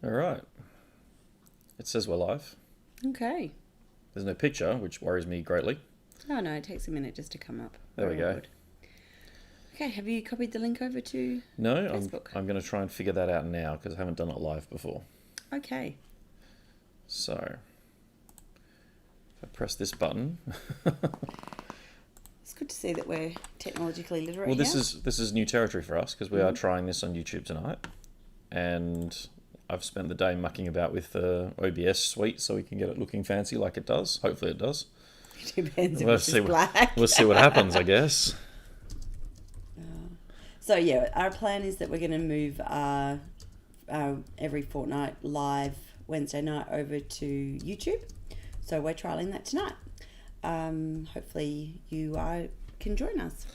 All right. It says we're live. Okay. There's no picture, which worries me greatly. Oh no, it takes a minute just to come up. There we go. Awkward. Okay, have you copied the link over to No, Facebook? I'm going to try and figure that out now because I haven't done it live before. Okay. So, if I press this button. It's good to see that we're technologically literate. Well, here. this is new territory for us because we are trying this on YouTube tonight, and I've spent the day mucking about with the OBS suite so we can get it looking fancy like it does. Hopefully, it does. Depends if We'll it's see. black. We'll see what happens, I guess. So yeah, our plan is that we're going to move our every fortnight live Wednesday night over to YouTube. So we're trialing that tonight. Hopefully you can join us.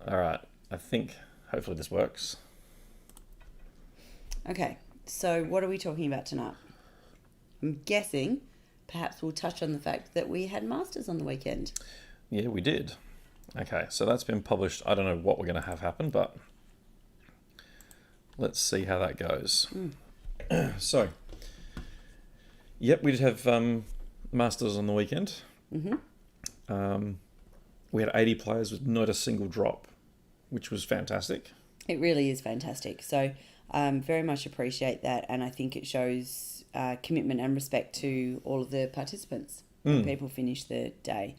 All right. I think hopefully this works. Okay, so what are we talking about tonight? I'm guessing perhaps we'll touch on the fact that we had Masters on the weekend. Yeah, we did. Okay, so that's been published. I don't know what we're going to have happen, but let's see how that goes. So, yep, we did have Masters on the weekend. We had 80 players with not a single drop, which was fantastic. It really is fantastic. So very much appreciate that, and I think it shows commitment and respect to all of the participants when people finish the day.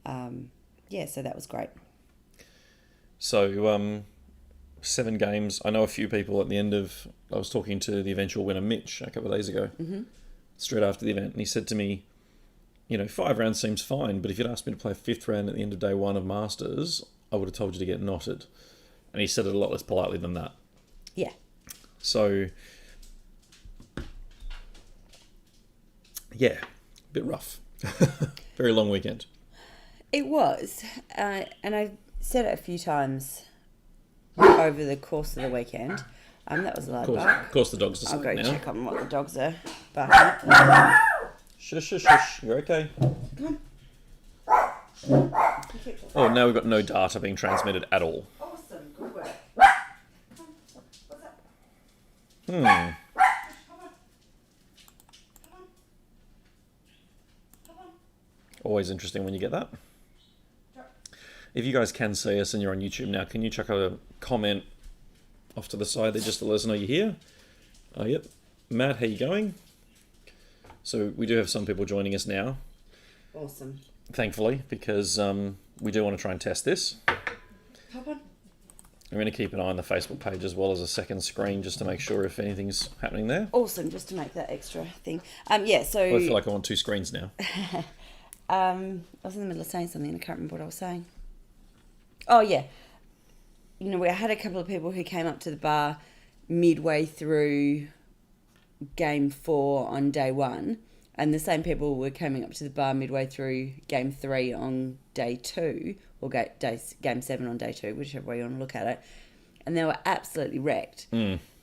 So that was great. So, 7 games. I know a few people at the end of... I was talking to the eventual winner, Mitch, a couple of days ago, straight after the event, and he said to me, 5 rounds seems fine, but if you'd asked me to play a 5th round at the end of day 1 of Masters, I would have told you to get knotted. And he said it a lot less politely than that. Yeah. So, yeah, a bit rough. Very long weekend. It was, and I've said it a few times over the course of the weekend. That was a loud bark. Of course the dog's I'll asleep go now. check on what the dogs are barking. Shush, shush, shush. You're okay. Oh, now we've got no data being transmitted at all. Awesome, good work. Always interesting when you get that. If you guys can see us and you're on YouTube now, can you chuck a comment off to the side there just to let us know you're here? Oh, yep. Matt, how you going? So we do have some people joining us now, Awesome. thankfully, because we do want to try and test this. Hop on. I'm going to keep an eye on the Facebook page as well as a second screen just to make sure if anything's happening there. Awesome, just to make that extra thing. So I feel like I'm on 2 screens now. I was in the middle of saying something and I can't remember what I was saying. Oh yeah, we had a couple of people who came up to the bar midway through game 4 on day 1, and the same people were coming up to the bar midway through game 3 on day 2, or game 7 on day 2, whichever way you want to look at it, and they were absolutely wrecked.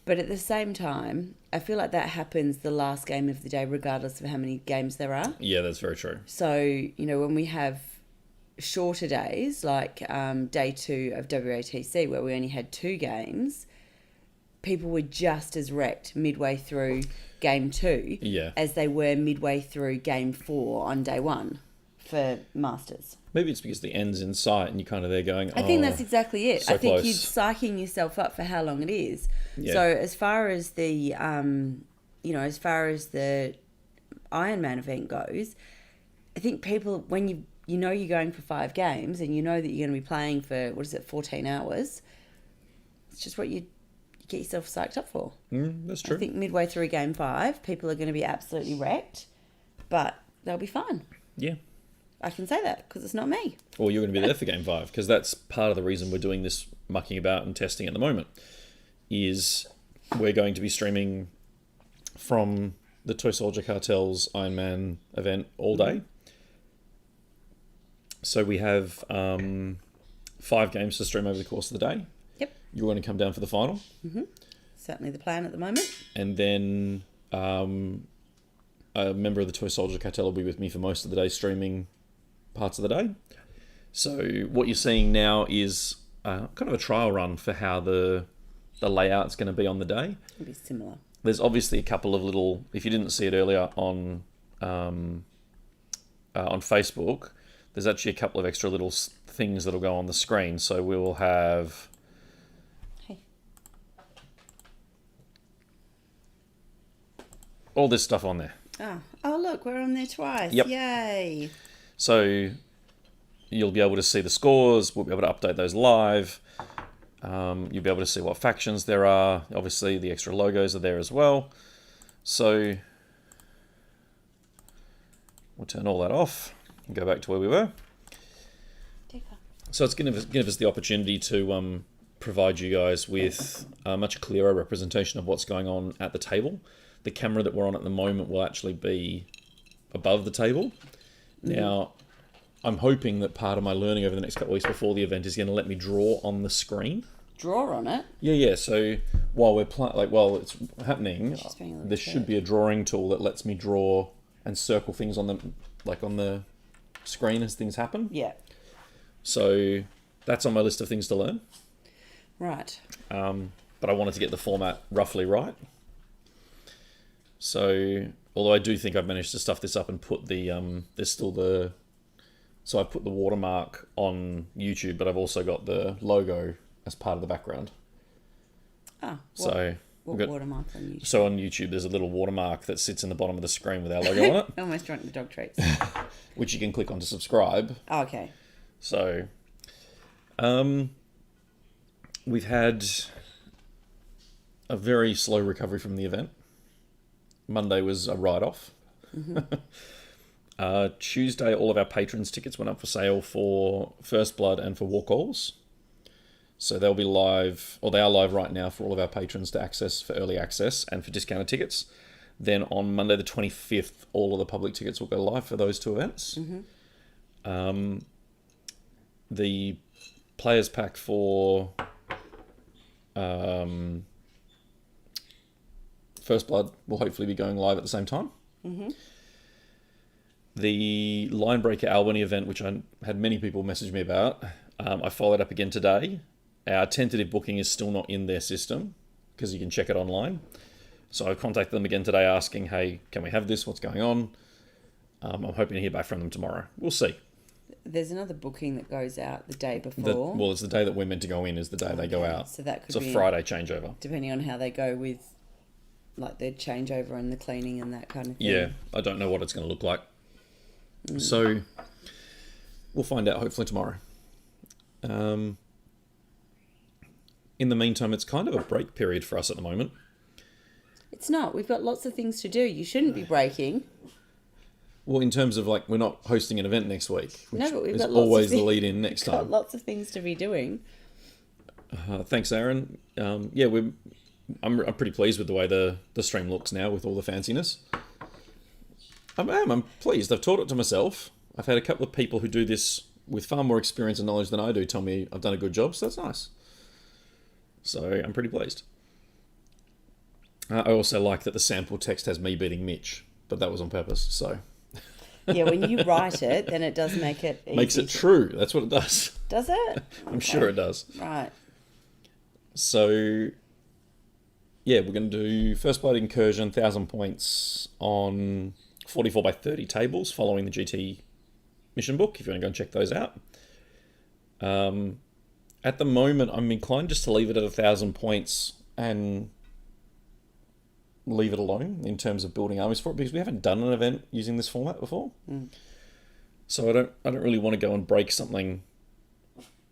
But at the same time, I feel like that happens the last game of the day regardless of how many games there are. Yeah, that's very true. So, when we have shorter days, like day 2 of WATC, where we only had 2 games, people were just as wrecked midway through game 2 as they were midway through game 4 on day 1 for Masters. Maybe it's because the end's in sight and you're kind of there going, I think that's exactly it. so I think close. you're psyching yourself up for how long it is. Yeah. So as far as the, as far as the Ironman event goes, I think people, when you're going for 5 games and you know that you're going to be playing for, 14 hours, it's just what you get yourself psyched up for. That's true. I think midway through game 5, people are going to be absolutely wrecked, but they'll be fine. Yeah. I can say that because it's not me. Or you're going to be there for game 5, because that's part of the reason we're doing this mucking about and testing at the moment, is we're going to be streaming from the Toy Soldier Cartel's Ironman event all day. So we have 5 games to stream over the course of the day. Yep. You're going to come down for the final. Certainly the plan at the moment. And then a member of the Toy Soldier Cartel will be with me for most of the day streaming parts of the day. So what you're seeing now is kind of a trial run for how the layout's going to be on the day. It'll be similar. there's obviously a couple of little. If you didn't see it earlier on Facebook, there's actually a couple of extra little things that'll go on the screen. So we will have. Hey. All this stuff on there. Oh, look, we're on there twice. Yep. Yay. So you'll be able to see the scores. We'll be able to update those live. You'll be able to see what factions there are. Obviously, the extra logos are there as well. So we'll turn all that off and go back to where we were. So it's going to give us the opportunity to provide you guys with a much clearer representation of what's going on at the table. The camera that we're on at the moment will actually be above the table. Now, I'm hoping that part of my learning over the next couple of weeks before the event is going to let me draw on the screen. Draw on it? Yeah. So while while it's happening, there should be a drawing tool that lets me draw and circle things on the screen as things happen. Yeah. So that's on my list of things to learn. Right. But I wanted to get the format roughly right. So, although I do think I've managed to stuff this up and put so I've put the watermark on YouTube, but I've also got the logo as part of the background. What watermark on YouTube? So on YouTube, there's a little watermark that sits in the bottom of the screen with our logo on it. Almost drunk the dog treats. Which you can click on to subscribe. Oh, okay. So, we've had a very slow recovery from the event. Monday was a write-off. Tuesday, all of our patrons' tickets went up for sale for First Blood and for War Calls. So they'll be live, or they are live right now for all of our patrons to access for early access and for discounted tickets. Then on Monday the 25th, all of the public tickets will go live for those two events. The players pack for First Blood will hopefully be going live at the same time. The Linebreaker Albany event, which I had many people message me about, I followed up again today. Our tentative booking is still not in their system because you can check it online. So I contacted them again today asking, hey, can we have this? What's going on? I'm hoping to hear back from them tomorrow. We'll see. There's another booking that goes out the day before. It's the day that we're meant to go in is the day they go out. So that could be a Friday changeover. Depending on how they go with like their changeover and the cleaning and that kind of thing. Yeah, I don't know what it's going to look like. So we'll find out hopefully tomorrow. In the meantime, it's kind of a break period for us at the moment. It's not. We've got lots of things to do. You shouldn't be breaking. Well, in terms of we're not hosting an event next week, which but we've is got always the lead in next time. Got lots of things to be doing. Thanks, Aaron. I'm pretty pleased with the way the stream looks now with all the fanciness. I'm pleased. I've taught it to myself. I've had a couple of people who do this with far more experience and knowledge than I do tell me I've done a good job, so that's nice. So I'm pretty pleased. I also like that the sample text has me beating Mitch, but that was on purpose, so... Yeah, when you write it, then it does make it easy. Makes it true. That's what it does. Does it? I'm sure it does. Right. So, yeah, we're going to do First Blood Incursion, 1,000 points on 44 by 30 tables following the GT mission book, if you want to go and check those out. At the moment, I'm inclined just to leave it at 1,000 points and leave it alone in terms of building armies for it, because we haven't done an event using this format before. So I don't really want to go and break something.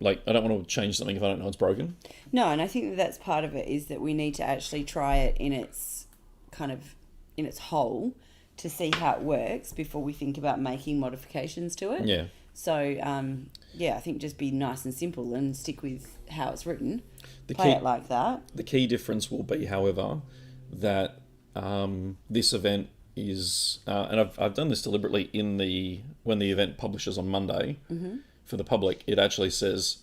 I don't want to change something if I don't know it's broken. No, and I think that's part of it, is that we need to actually try it in its whole to see how it works before we think about making modifications to it. Yeah. So, I think just be nice and simple and stick with how it's written. Play it like that. The key difference will be, however, that this event is, and I've done this deliberately when the event publishes on Monday for the public, it actually says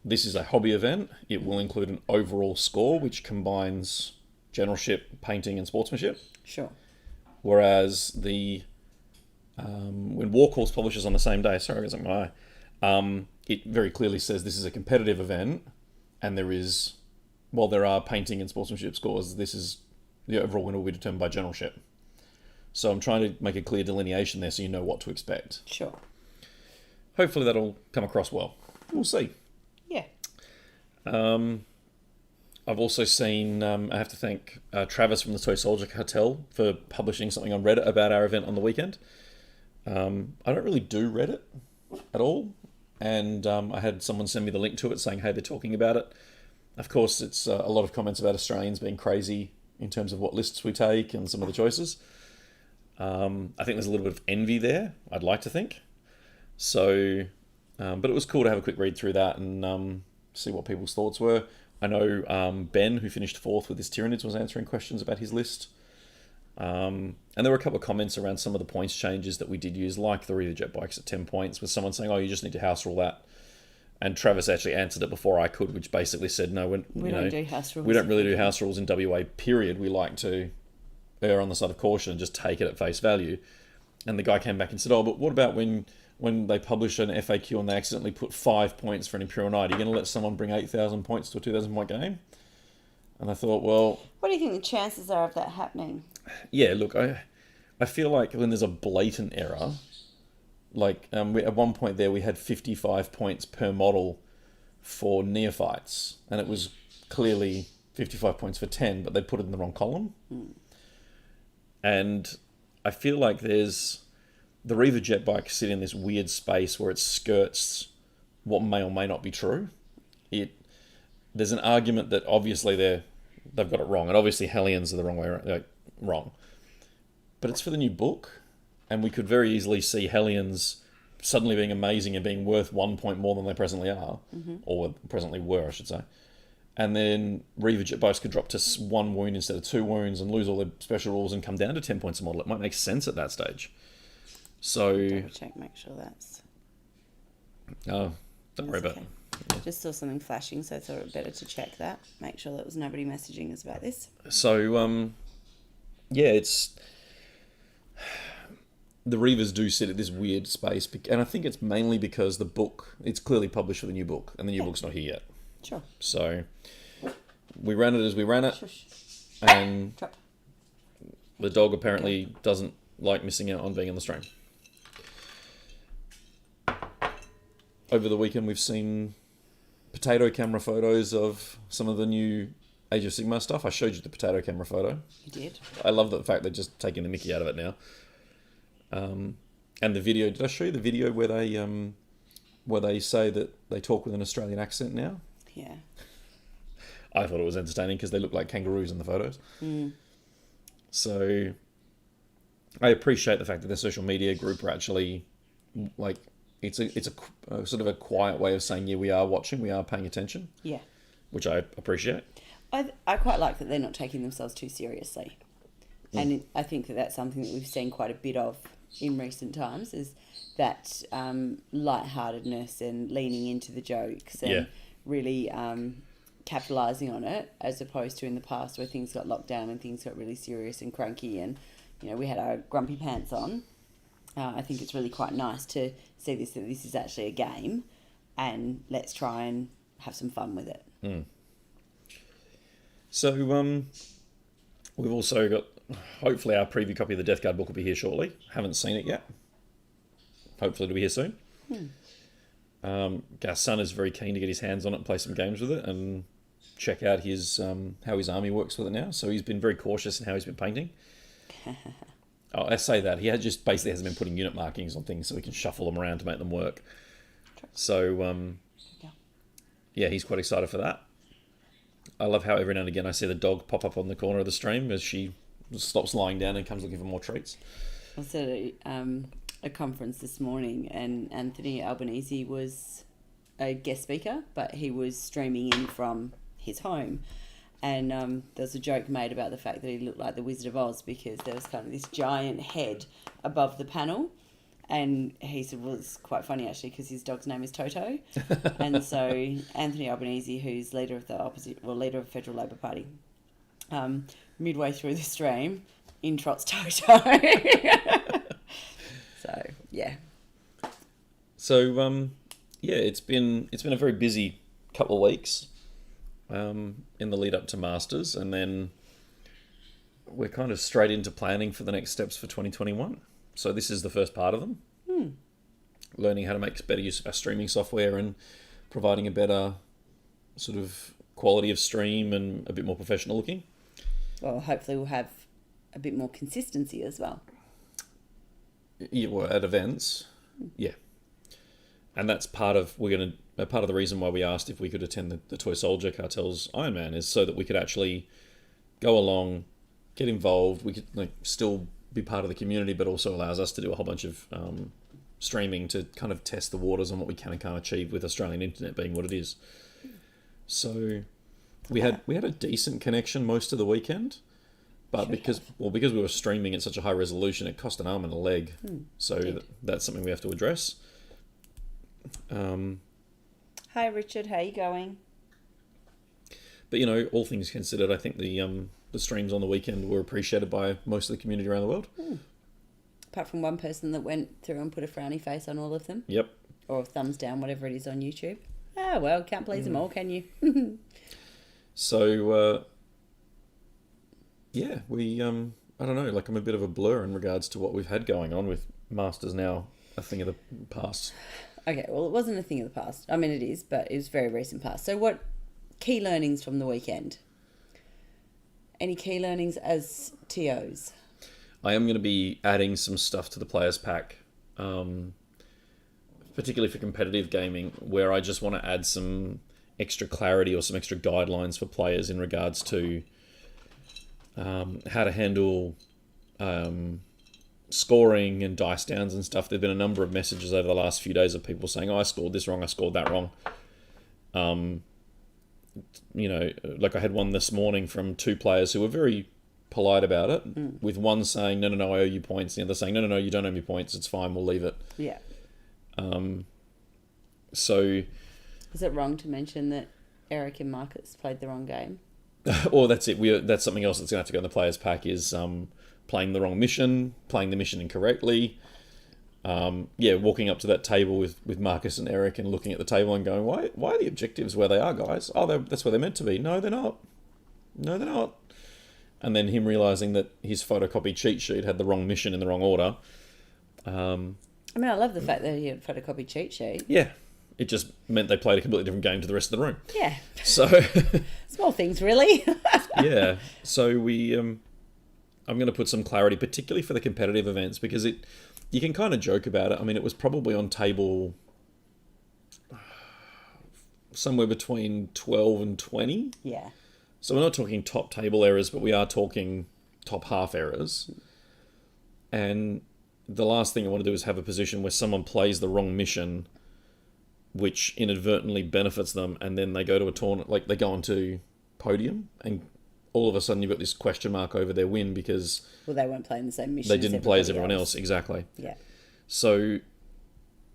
this is a hobby event. It will include an overall score which combines generalship, painting, and sportsmanship. Sure. Whereas when War Calls publishes on the same day, sorry, I got my eye, it very clearly says this is a competitive event, and there are painting and sportsmanship scores. This is the overall winner will be determined by generalship. So I'm trying to make a clear delineation there so you know what to expect. Sure. Hopefully that'll come across well. We'll see. Yeah. I've also seen, I have to thank Travis from the Toy Soldier Cartel for publishing something on Reddit about our event on the weekend. I don't really do Reddit at all. And I had someone send me the link to it saying, hey, they're talking about it. Of course, it's a lot of comments about Australians being crazy in terms of what lists we take and some of the choices. I think there's a little bit of envy there, I'd like to think. So, but it was cool to have a quick read through that and see what people's thoughts were. I know Ben, who finished 4th with his Tyranids, was answering questions about his list. And there were a couple of comments around some of the points changes that we did use, like the Reaver Jet Bikes at 10 points, with someone saying, oh, you just need to house rule that. And Travis actually answered it before I could, which basically said, no, we don't do house rules. We don't really do house rules in WA, period. We like to err on the side of caution and just take it at face value. And the guy came back and said, oh, but what about when they publish an FAQ and they accidentally put 5 points for an Imperial Knight? Are you going to let someone bring 8,000 points to a 2,000 point game? And I thought, well... What do you think the chances are of that happening? Yeah, look, I feel like when there's a blatant error, like at one point there we had 55 points per model for neophytes, and it was clearly 55 points for 10, but they put it in the wrong column. And I feel like there's... The Reaver Jet Bike sit in this weird space where it skirts what may or may not be true. There's an argument that obviously they've got it wrong, and obviously Hellions are the wrong way around, wrong. But it's for the new book, and we could very easily see Hellions suddenly being amazing and being worth 1 point more than they presently are, or presently were, I should say. And then Reaver Jet Bikes could drop to 1 wound instead of 2 wounds and lose all their special rules and come down to 10 points a model. It might make sense at that stage. So... Double check, make sure that's... Oh, don't worry about it. Yeah. Just saw something flashing, so I thought it better to check that. Make sure there was nobody messaging us about this. So, yeah, it's... The Reavers do sit at this weird space, and I think it's mainly because the book, it's clearly published for the new book, and the new book's not here yet. Sure. So, we ran it as we ran it, Shush. and Drop. the dog apparently doesn't like missing out on being on the stream. Over the weekend, we've seen potato camera photos of some of the new Age of Sigmar stuff. I showed you the potato camera photo. You did. I love the fact they're just taking the mickey out of it now. And the video, did I show you the video where they say that they talk with an Australian accent now? Yeah. I thought it was entertaining because they look like kangaroos in the photos. So I appreciate the fact that the social media group are actually like, it's a sort of a quiet way of saying, yeah, we are watching, we are paying attention. Yeah. Which I appreciate. I quite like that they're not taking themselves too seriously. And I think that that's something that we've seen quite a bit of in recent times, is that lightheartedness and leaning into the jokes and really capitalising on it, as opposed to in the past where things got locked down and things got really serious and cranky and, you know, we had our grumpy pants on. I think it's really quite nice to see that this is actually a game, and let's try and have some fun with it. So, we've also got, hopefully our preview copy of the Death Guard book will be here shortly. Haven't seen it yet. Hopefully it'll be here soon. Our son is very keen to get his hands on it and play some games with it and check out his how his army works with it now. So he's been very cautious in how he's been painting. I say that. He just basically hasn't been putting unit markings on things so he can shuffle them around to make them work. So, yeah, he's quite excited for that. I love how every now and again I see the dog pop up on the corner of the stream as she stops lying down and comes looking for more treats. I was at a conference this morning, and Anthony Albanese was a guest speaker, but he was streaming in from his home. And there was a joke made about the fact that he looked like the Wizard of Oz because there was kind of this giant head above the panel. And he said, well, it's quite funny actually because his dog's name is Toto. And so Anthony Albanese, who's leader of leader of the Federal Labor Party, midway through the stream, in trots Toto. So, yeah. So, yeah, it's been a very busy couple of weeks in the lead up to Masters, and then we're kind of straight into planning for the next steps for 2021. So this is the first part of them. Learning how to make better use of our streaming software and providing a better sort of quality of stream and a bit more professional looking. Well, hopefully we'll have a bit more consistency as well. Yeah, well, at events, yeah. And that's part of the reason why we asked if we could attend the Toy Soldier Cartel's Ironman is so that we could actually go along, get involved. We could still be part of the community, but also allows us to do a whole bunch of streaming to kind of test the waters on what we can and can't achieve with Australian internet being what it is. So we had a decent connection most of the weekend, but because we were streaming at such a high resolution, it cost an arm and a leg. So that's something we have to address. Hi Richard, how you going? But all things considered, I think the streams on the weekend were appreciated by most of the community around the world. Apart from one person that went through and put a frowny face on all of them. Yep. Or a thumbs down, whatever it is on YouTube. Ah, well, can't please them all, can you? So, yeah, we, I don't know, I'm a bit of a blur in regards to what we've had going on with Masters now a thing of the past. Okay, well, it wasn't a thing of the past. I mean, it is, but it was very recent past. So what key learnings from the weekend? Any key learnings as TOs? I am going to be adding some stuff to the players pack, particularly for competitive gaming, where I just want to add some extra clarity or some extra guidelines for players in regards to how to handle scoring and dice downs and stuff. There've been a number of messages over the last few days of people saying, "Oh, I scored this wrong, I scored that wrong." I had one this morning from two players who were very polite about it, with one saying, no, I owe you points, and the other saying, no, you don't owe me points, it's fine, we'll leave it. Yeah. So... Is it wrong to mention that Eric and Marcus played the wrong game? Or that's it. That's something else that's going to have to go in the players pack is playing the wrong mission, playing the mission incorrectly. Walking up to that table with Marcus and Eric and looking at the table and going, why are the objectives where they are, guys? Oh, that's where they're meant to be. No, they're not. And then him realising that his photocopied cheat sheet had the wrong mission in the wrong order. I love the fact that he had a photocopied cheat sheet. Yeah. It just meant they played a completely different game to the rest of the room. Yeah. So... Small things, really. Yeah. So we... I'm going to put some clarity, particularly for the competitive events, because you can kind of joke about it. I mean, it was probably on table somewhere between 12 and 20. Yeah. So we're not talking top table errors, but we are talking top half errors. And the last thing I want to do is have a position where someone plays the wrong mission, which inadvertently benefits them, and then they go to a tournament, they go onto podium, and all of a sudden you've got this question mark over their win because... Well, they weren't playing the same mission. They didn't play as everyone else, exactly. Yeah. So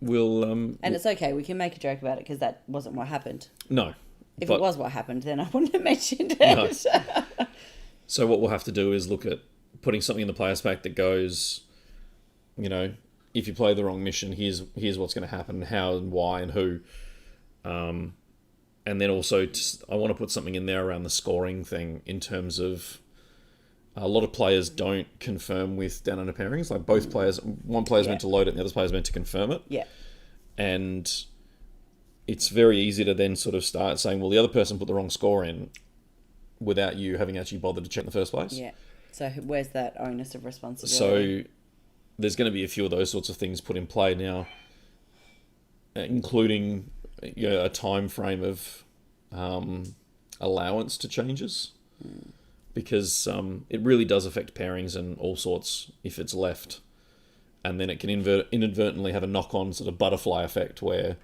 we'll... and it's okay, we can make a joke about it because that wasn't what happened. No. If it was what happened, then I wouldn't have mentioned it. No. So what we'll have to do is look at putting something in the players pack that goes, if you play the wrong mission, here's what's going to happen, how and why and who. And then also, I want to put something in there around the scoring thing in terms of a lot of players don't confirm with down under pairings. One player's meant to load it and the other player's meant to confirm it. Yeah. And it's very easy to then sort of start saying, well, the other person put the wrong score in without you having actually bothered to check in the first place. Yeah. So where's that onus of responsibility? So there's going to be a few of those sorts of things put in play now, including a time frame of allowance to changes, because it really does affect pairings and all sorts if it's left, and then it can inadvertently have a knock-on sort of butterfly effect where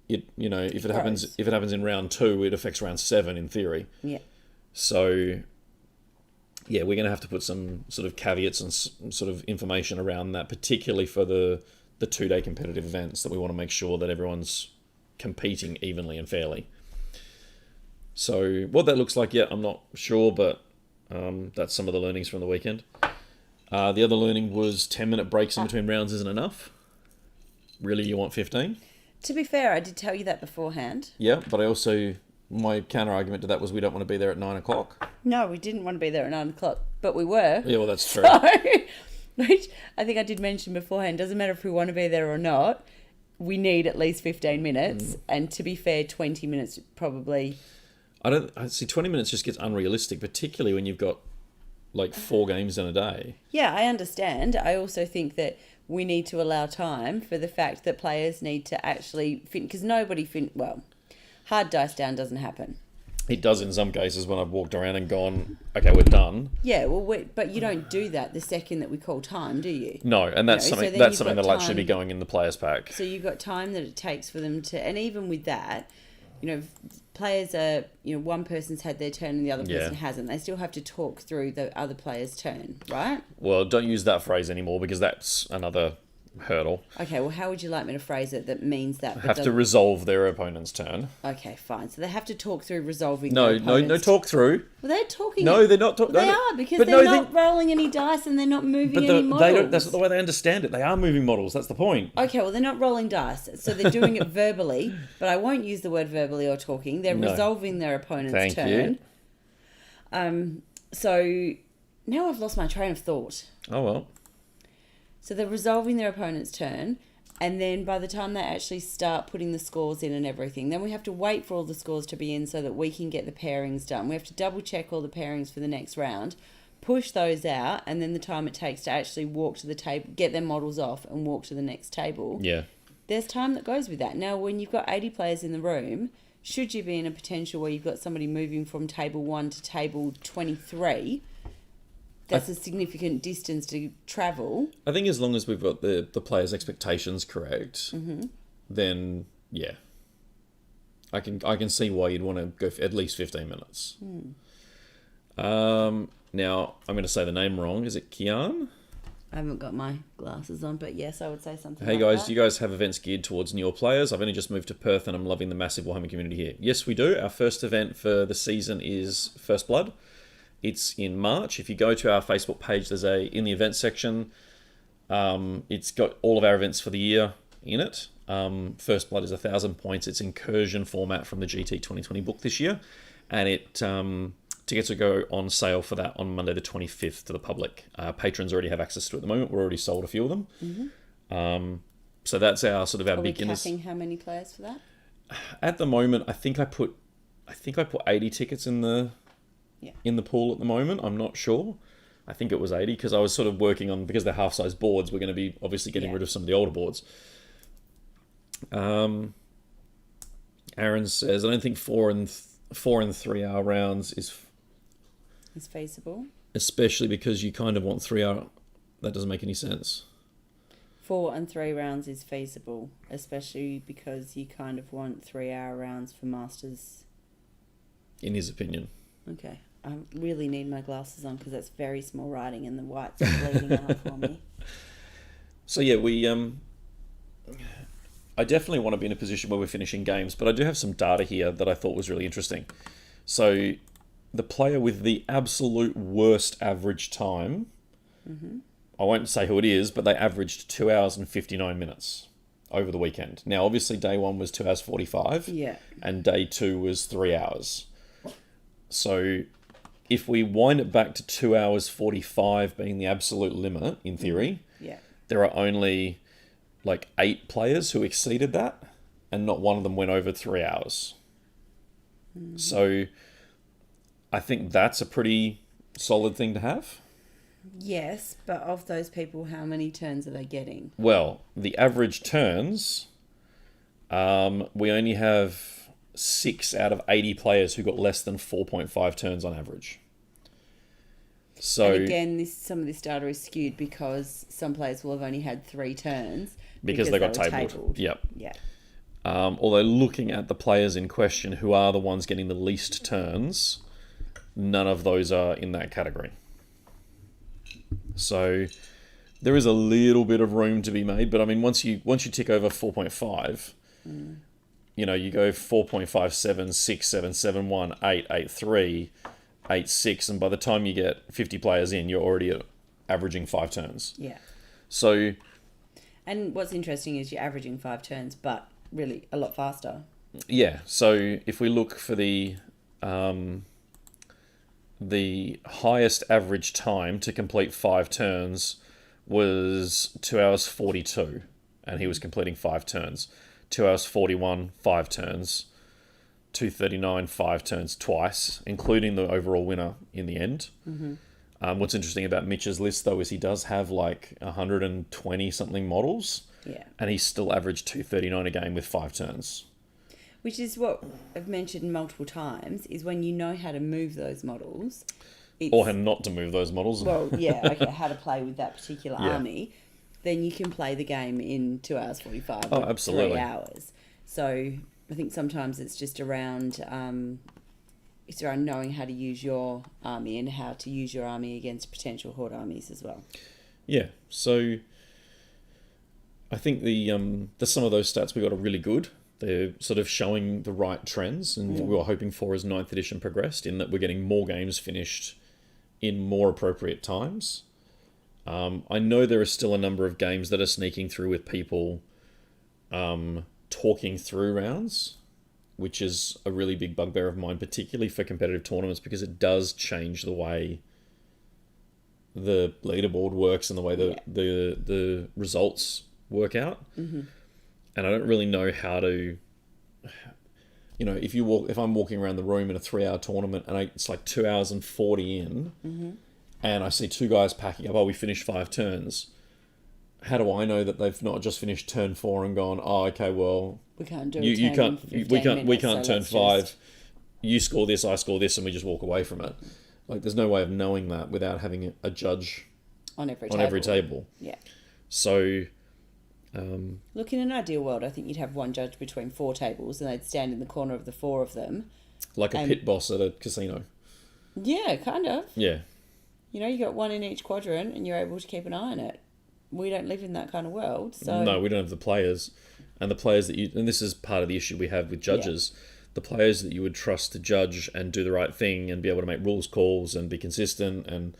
if it happens in round 2, it affects round 7 in theory. Yeah. So yeah, we're going to have to put some sort of caveats and sort of information around that, particularly for the 2-day competitive events, that we want to make sure that everyone's competing evenly and fairly. So what that looks like yet, I'm not sure, but that's some of the learnings from the weekend. The other learning was 10-minute breaks in between rounds isn't enough. Really, you want 15? To be fair, I did tell you that beforehand. Yeah, but I also... My counter-argument to that was we don't want to be there at 9 o'clock. No, we didn't want to be there at 9 o'clock. but we were. Yeah, well, that's true. So, which I think I did mention beforehand, doesn't matter if we want to be there or not, we need at least 15 minutes. And to be fair, 20 minutes probably. I see 20 minutes just gets unrealistic, particularly when you've got like 4 games in a day. Yeah, I understand. I also think that we need to allow time for the fact that players need to actually because hard dice down doesn't happen. It does in some cases when I've walked around and gone, okay, we're done. Yeah, well, but you don't do that the second that we call time, do you? No, and that's You know, so something then that's you've something got that'll actually time. be going in the players pack. So you've got time that it takes for them to, and even with that, you know, players are, you know, one person's had their turn and the other person hasn't. They still have to talk through the other player's turn, right? Well, don't use that phrase anymore because that's another hurdle. Okay, well, how would you like me to phrase it that means that? but Have to doesn't- resolve their opponent's turn. Okay, fine. So they have to talk through resolving No, their no, opponent's. talk through. Well, they're talking. No, they're not talking. They are because but they're no, not rolling any dice and they're not moving But any they models. don't. That's not the way they understand it. They are moving models. That's the point. Okay, well, they're not rolling dice, so they're doing it verbally, but I won't use the word verbally or talking. They're No. resolving their opponent's Thank turn. you. So now I've lost my train of thought. Oh well. So they're resolving their opponent's turn, and then by the time they actually start putting the scores in and everything, then we have to wait for all the scores to be in so that we can get the pairings done. We have to double check all the pairings for the next round, push those out, and then the time it takes to actually walk to the table, get their models off and walk to the next table. Yeah. There's time that goes with that. Now, when you've got 80 players in the room, should you be in a potential where you've got somebody moving from table 1 to table 23, that's a significant distance to travel. I think as long as we've got the players' expectations correct, then yeah, I can see why you'd want to go for at least 15 minutes. Now I'm going to say the name wrong. Is it Kian? I haven't got my glasses on, but yes, I would say something Hey like guys, that. do you guys have events geared towards newer players? I've only just moved to Perth and I'm loving the massive Warhammer community here. Yes, we do. Our first event for the season is First Blood. It's in March. If you go to our Facebook page, there's in the events section, it's got all of our events for the year in it. First Blood is 1,000 points. It's incursion format from the GT 2020 book this year. And tickets will go on sale for that on Monday the 25th to the public. Patrons already have access to it at the moment. We're already sold a few of them. So that's our sort of our Are we beginners. capping how many players for that? At the moment, I think I put 80 tickets in the pool at the moment. I'm not sure. I think it was 80 because I was sort of working on, because they're half-size boards, we're going to be obviously getting rid of some of the older boards. Aaron says, I don't think 4 and 3 hour rounds is feasible. especially because you kind of want 3 hour. That doesn't make any sense. 4 and 3 rounds is feasible, especially because you kind of want 3-hour rounds for Masters. In his opinion. Okay. I really need my glasses on because that's very small writing and the whites are bleeding out for me. So yeah, I definitely want to be in a position where we're finishing games, but I do have some data here that I thought was really interesting. So the player with the absolute worst average time, I won't say who it is, but they averaged 2 hours and 59 minutes over the weekend. Now, obviously, day 1 was 2 hours 45, Yeah. and day 2 was 3 hours. So if we wind it back to 2 hours 45 being the absolute limit, in theory, Yeah. there are only like 8 players who exceeded that, and not one of them went over 3 hours. So I think that's a pretty solid thing to have. Yes, but of those people, how many turns are they getting? Well, the average turns, we only have 6 out of 80 players who got less than 4.5 turns on average. So And again, some of this data is skewed because some players will have only had 3 turns because they got were tabled. Yep. Yeah. Although looking at the players in question who are the ones getting the least turns, none of those are in that category. So there is a little bit of room to be made, but I mean, once you tick over 4.5, you know, you go 4.57, 6, 7, 7, 1, 8, 8, 3, 8, 6, and by the time you get 50 players in, you're already averaging 5 turns. Yeah. So And what's interesting is you're averaging 5 turns, but really a lot faster. yeah, so if we look for the the highest average time to complete 5 turns was 2 hours 42, and he was completing 5 turns. 2 hours 41, 5 turns. 2:39, 5 turns twice, including the overall winner in the end. What's interesting about Mitch's list, though, is he does have like 120 something models, and he's still averaged 2:39 a game with 5 turns. Which is what I've mentioned multiple times, is when you know how to move those models. Or how not to move those models. Well, yeah, okay, how to play with that particular army, then you can play the game in 2 hours 45 or absolutely. 3 hours. So I think sometimes it's just around knowing how to use your army and how to use your army against potential horde armies as well. Yeah, so I think the some of those stats we got are really good. They're sort of showing the right trends and what we were hoping for as 9th edition progressed, in that we're getting more games finished in more appropriate times. I know there are still a number of games that are sneaking through with people talking through rounds, which is a really big bugbear of mine, particularly for competitive tournaments, because it does change the way the leaderboard works and the way the results work out. And I don't really know how to, if I'm walking around the room in a 3-hour tournament and it's like 2 hours and 40 in, and I see 2 guys packing up, we finished 5 turns. How do I know that they've not just finished turn 4 and gone, okay, well, we can't do we can't turn 5. You score this, I score this, and we just walk away from it. Like, there's no way of knowing that without having a judge on every table. Yeah. So, look, in an ideal world, I think you'd have one judge between 4 tables, and they'd stand in the corner of the 4 of them, like a pit boss at a casino. Yeah, kind of. Yeah. You got one in each quadrant, and you're able to keep an eye on it. We don't live in that kind of world, so... No, we don't have the players. And the players that and this is part of the issue we have with judges, the players that you would trust to judge and do the right thing and be able to make rules calls and be consistent and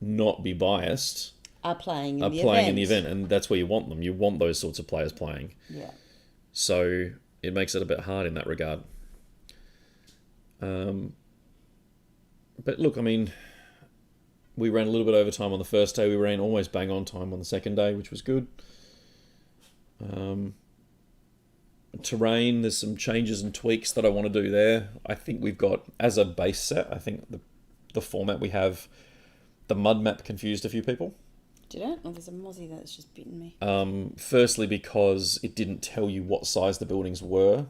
not be biased... are playing in the event, and that's where you want them. You want those sorts of players playing. Yeah. So it makes it a bit hard in that regard. But look, I mean... We ran a little bit over time on the first day. We ran almost bang on time on the second day, which was good. Terrain, there's some changes and tweaks that I want to do there. I think we've got, as a base set, I think the format we have, the mud map confused a few people. Did it? Oh, there's a mozzie that's just bitten me. Firstly, because it didn't tell you what size the buildings were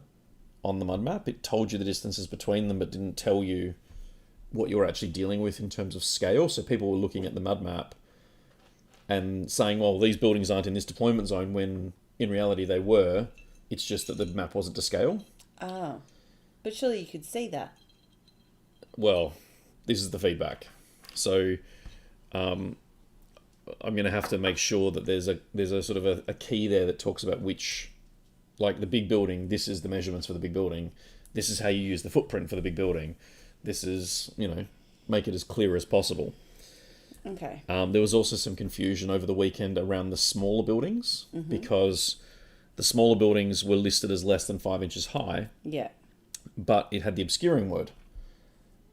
on the mud map. It told you the distances between them, but didn't tell you what you're actually dealing with in terms of scale. So people were looking at the mud map and saying, well, these buildings aren't in this deployment zone, when in reality they were. It's just that the map wasn't to scale. Oh. But surely you could see that. Well, this is the feedback. So I'm going to have to make sure that there's a sort of a key there that talks about which, like the big building, this is the measurements for the big building. This is how you use the footprint for the big building. This is, make it as clear as possible. Okay. There was also some confusion over the weekend around the smaller buildings, because the smaller buildings were listed as less than 5 inches high. Yeah. But it had the obscuring word.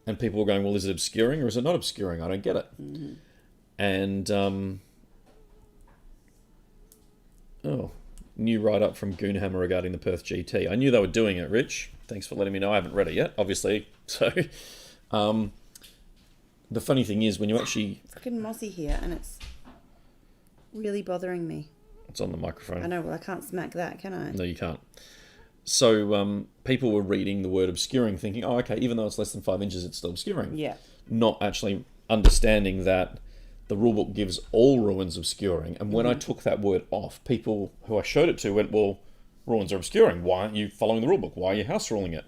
And people were going, well, is it obscuring or is it not obscuring? I don't get it. And, new write-up from Goonhammer regarding the Perth GT. I knew they were doing it, Rich. Thanks for letting me know. I haven't read it yet, obviously. So, the funny thing is, when you actually... It's fucking mossy here, and it's really bothering me. It's on the microphone. I know, well, I can't smack that, can I? No, you can't. So, people were reading the word obscuring, thinking, oh, okay, even though it's less than 5 inches, it's still obscuring. Yeah. Not actually understanding that the rulebook gives all ruins obscuring. And when I took that word off, people who I showed it to went, well, ruins are obscuring. Why aren't you following the rulebook? Why are you house ruling it?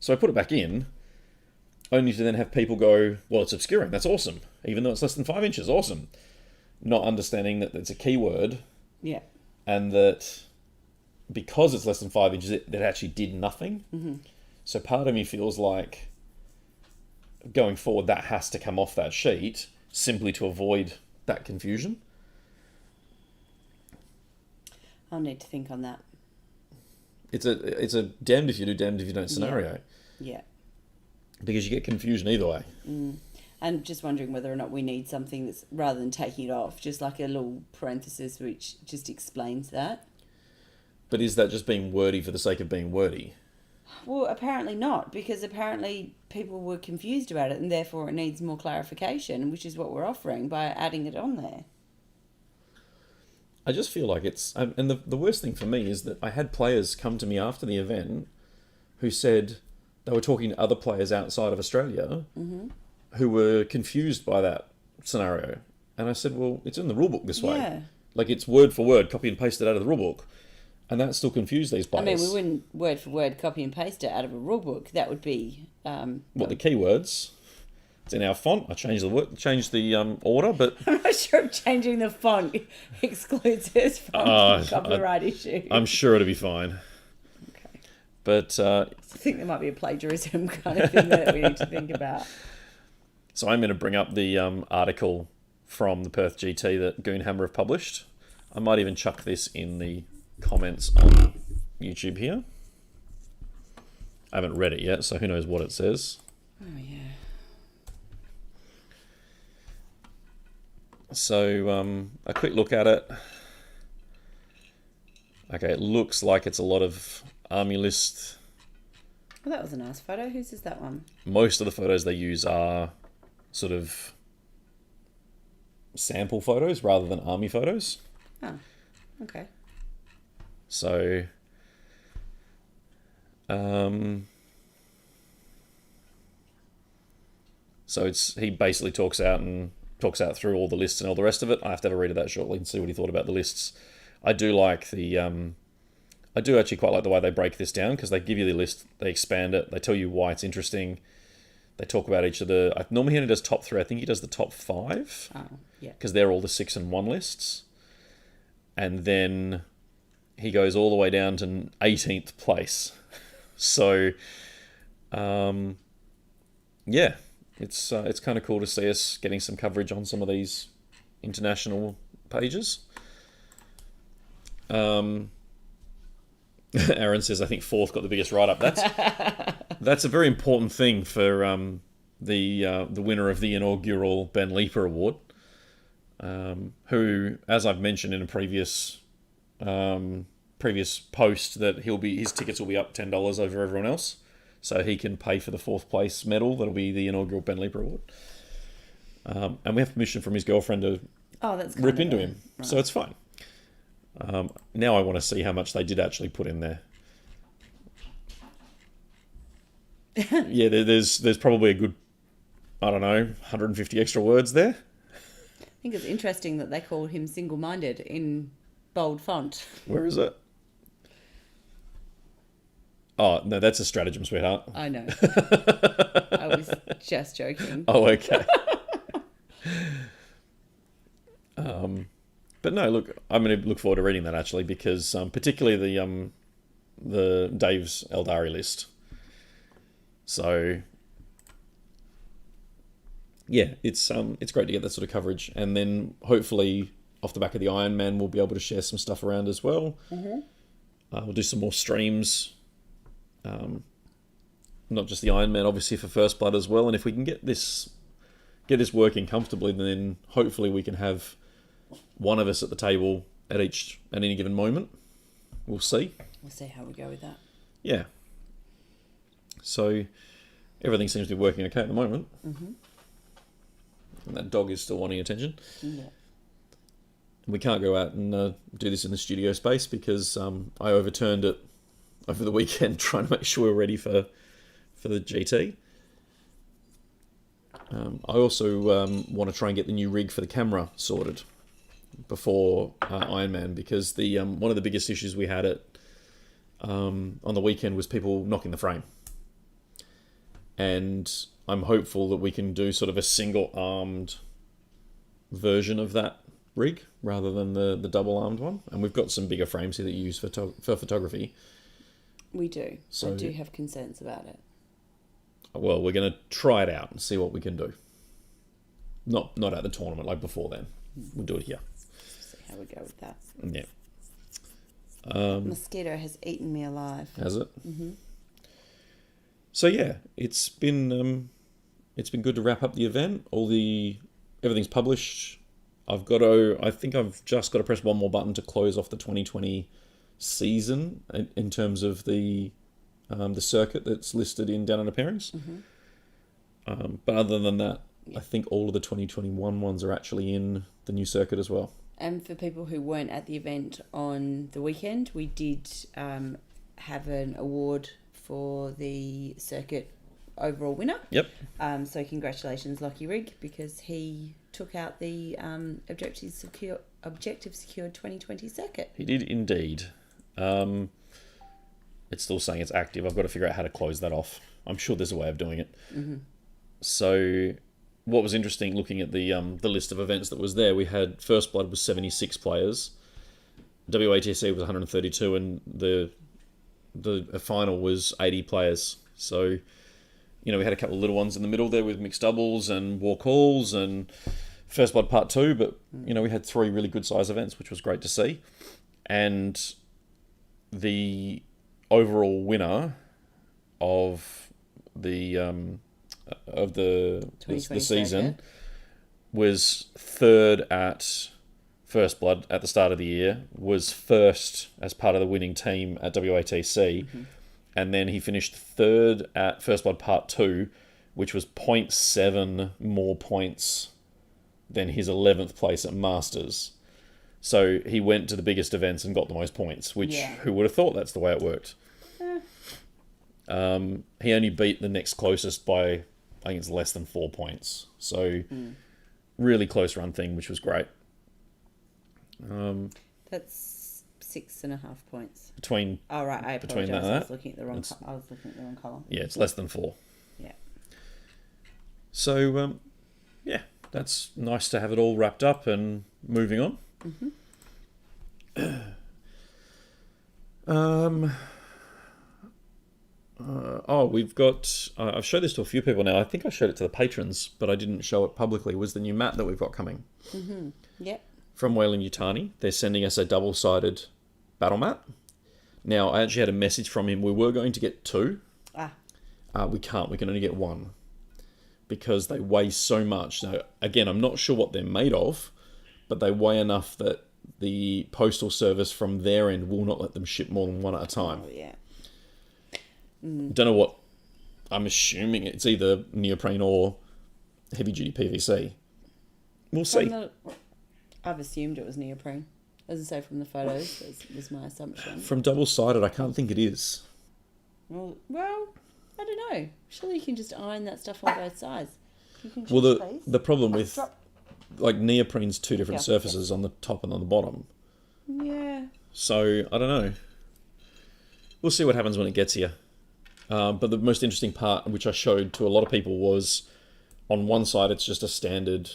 So I put it back in, only to then have people go, well, it's obscuring. That's awesome. Even though it's less than 5 inches, awesome. Not understanding that it's a keyword. Yeah. And that because it's less than 5 inches, it actually did nothing. So part of me feels like going forward, that has to come off that sheet simply to avoid that confusion. I'll need to think on that. It's a damned if you do, damned if you don't scenario. Yeah. Because you get confusion either way. And just wondering whether or not we need something that's, rather than taking it off, just like a little parenthesis which just explains that. But is that just being wordy for the sake of being wordy? Well, apparently not, because apparently people were confused about it and therefore it needs more clarification, which is what we're offering by adding it on there. I just feel like it's... And the worst thing for me is that I had players come to me after the event who said they were talking to other players outside of Australia who were confused by that scenario. And I said, well, it's in the rulebook this way. Yeah. Like, it's word for word, copy and paste it out of the rulebook. And that still confused these players. I mean, we wouldn't word for word copy and paste it out of a rulebook. That would be... What, the keywords? It's in our font. I changed the order, but... I'm not sure if changing the font excludes us from copyright issues. I'm sure it'll be fine. Okay. But... I think there might be a plagiarism kind of thing that we need to think about. So I'm going to bring up the article from the Perth GT that Goonhammer have published. I might even chuck this in the comments on YouTube here. I haven't read it yet, so who knows what it says. Oh, yeah. So a quick look at it. Okay, it looks like it's a lot of army list. Well, that was a nice photo. Whose is that one? Most of the photos they use are sort of sample photos rather than army photos. Oh, okay. So, he basically talks out through all the lists and all the rest of it. I have to have a read of that shortly and see what he thought about the lists. I do like I do actually quite like the way they break this down, because they give you the list, they expand it, they tell you why it's interesting. They talk about each of the... Normally he only does top 3. I think he does the top 5. Oh, yeah. Because they're all the 6 and 1 lists. And then he goes all the way down to 18th place. So, yeah, it's kind of cool to see us getting some coverage on some of these international pages. Aaron says, I think 4th got the biggest write-up. That's a very important thing for the winner of the inaugural Ben Leeper Award, who, as I've mentioned in a previous post, that his tickets will be up $10 over everyone else, so he can pay for the 4th place medal. That'll be the inaugural Ben Leeper Award, and we have permission from his girlfriend to rip into him, right. So it's fine. Now I want to see how much they did actually put in there. Yeah, there's probably a good, I don't know, 150 extra words there. I think it's interesting that they called him single-minded in bold font. Where is it? Oh, no, that's a stratagem, sweetheart. I know. I was just joking. Oh, okay. But no, look, I'm going to look forward to reading that, actually, because particularly the Dave's Eldari list. So, yeah, it's great to get that sort of coverage, and then hopefully off the back of the Iron Man, we'll be able to share some stuff around as well. Mm-hmm. We'll do some more streams, not just the Iron Man, obviously, for First Blood as well. And if we can get this working comfortably, then hopefully we can have one of us at the table at any given moment. We'll see. We'll see how we go with that. Yeah. So everything seems to be working okay at the moment. Mm-hmm. And that dog is still wanting attention. Yeah. We can't go out and do this in the studio space because I overturned it over the weekend trying to make sure we're ready for the GT. I also want to try and get the new rig for the camera sorted before Iron Man, because the one of the biggest issues we had on the weekend was people knocking the frame. And I'm hopeful that we can do sort of a single-armed version of that rig rather than the double-armed one. And we've got some bigger frames here that you use for photography. We do. So I do have concerns about it. Well, we're going to try it out and see what we can do. Not at the tournament, like before then. We'll do it here. See how we go with that. Yeah. Mosquito has eaten me alive. Has it? Mm-hmm. So yeah, it's been it's been good to wrap up the event. Everything's published. I think I've just got to press one more button to close off the 2020 season in terms of the circuit that's listed in Down Under Pairings. But other than that, I think all of the 2021 ones are actually in the new circuit as well. And for people who weren't at the event on the weekend, we did have an award for the circuit overall winner. Yep. So congratulations, Lockie Rigg, because he took out the Objective Secured 2020 circuit. He did indeed. It's still saying it's active. I've got to figure out how to close that off. I'm sure there's a way of doing it. So what was interesting looking at the list of events that was there, we had First Blood was 76 players, WATC was 132, and the final was 80 players. So, we had a couple of little ones in the middle there with mixed doubles and walk halls and First Blood Part 2, but, we had 3 really good size events, which was great to see. And the overall winner of the season was third at First Blood at the start of the year, was first as part of the winning team at WATC, and then he finished third at First Blood Part 2, which was 0.7 more points than his 11th place at Masters. So he went to the biggest events and got the most points, which who would have thought that's the way it worked? He only beat the next closest by, I think it's less than 4 points. So really close run thing, which was great. That's 6.5 points. Between Oh right, I between apologise. that, I was looking at the wrong column. yeah, it's less than 4. Yeah. So that's nice to have it all wrapped up and moving on. We've got... I've showed this to a few people now. I think I showed it to the patrons, but I didn't show it publicly, was the new mat that we've got coming. Yep. From Wayland Yutani. They're sending us a double-sided battle mat. Now, I actually had a message from him. We were going to get 2. We can't. We can only get 1. Because they weigh so much. Now, again, I'm not sure what they're made of, but they weigh enough that the postal service from their end will not let them ship more than 1 at a time. Oh, yeah. Don't know what... I'm assuming it's either neoprene or heavy-duty PVC. We'll see. I've assumed it was neoprene. As I say, from the photos, was my assumption. From double-sided, I can't think it is. Well, I don't know. Surely you can just iron that stuff on both sides. You can Well, the problem with... Like, neoprene's 2 different surfaces on the top and on the bottom. Yeah. So, I don't know. We'll see what happens when it gets here. But the most interesting part, which I showed to a lot of people, was on one side it's just a standard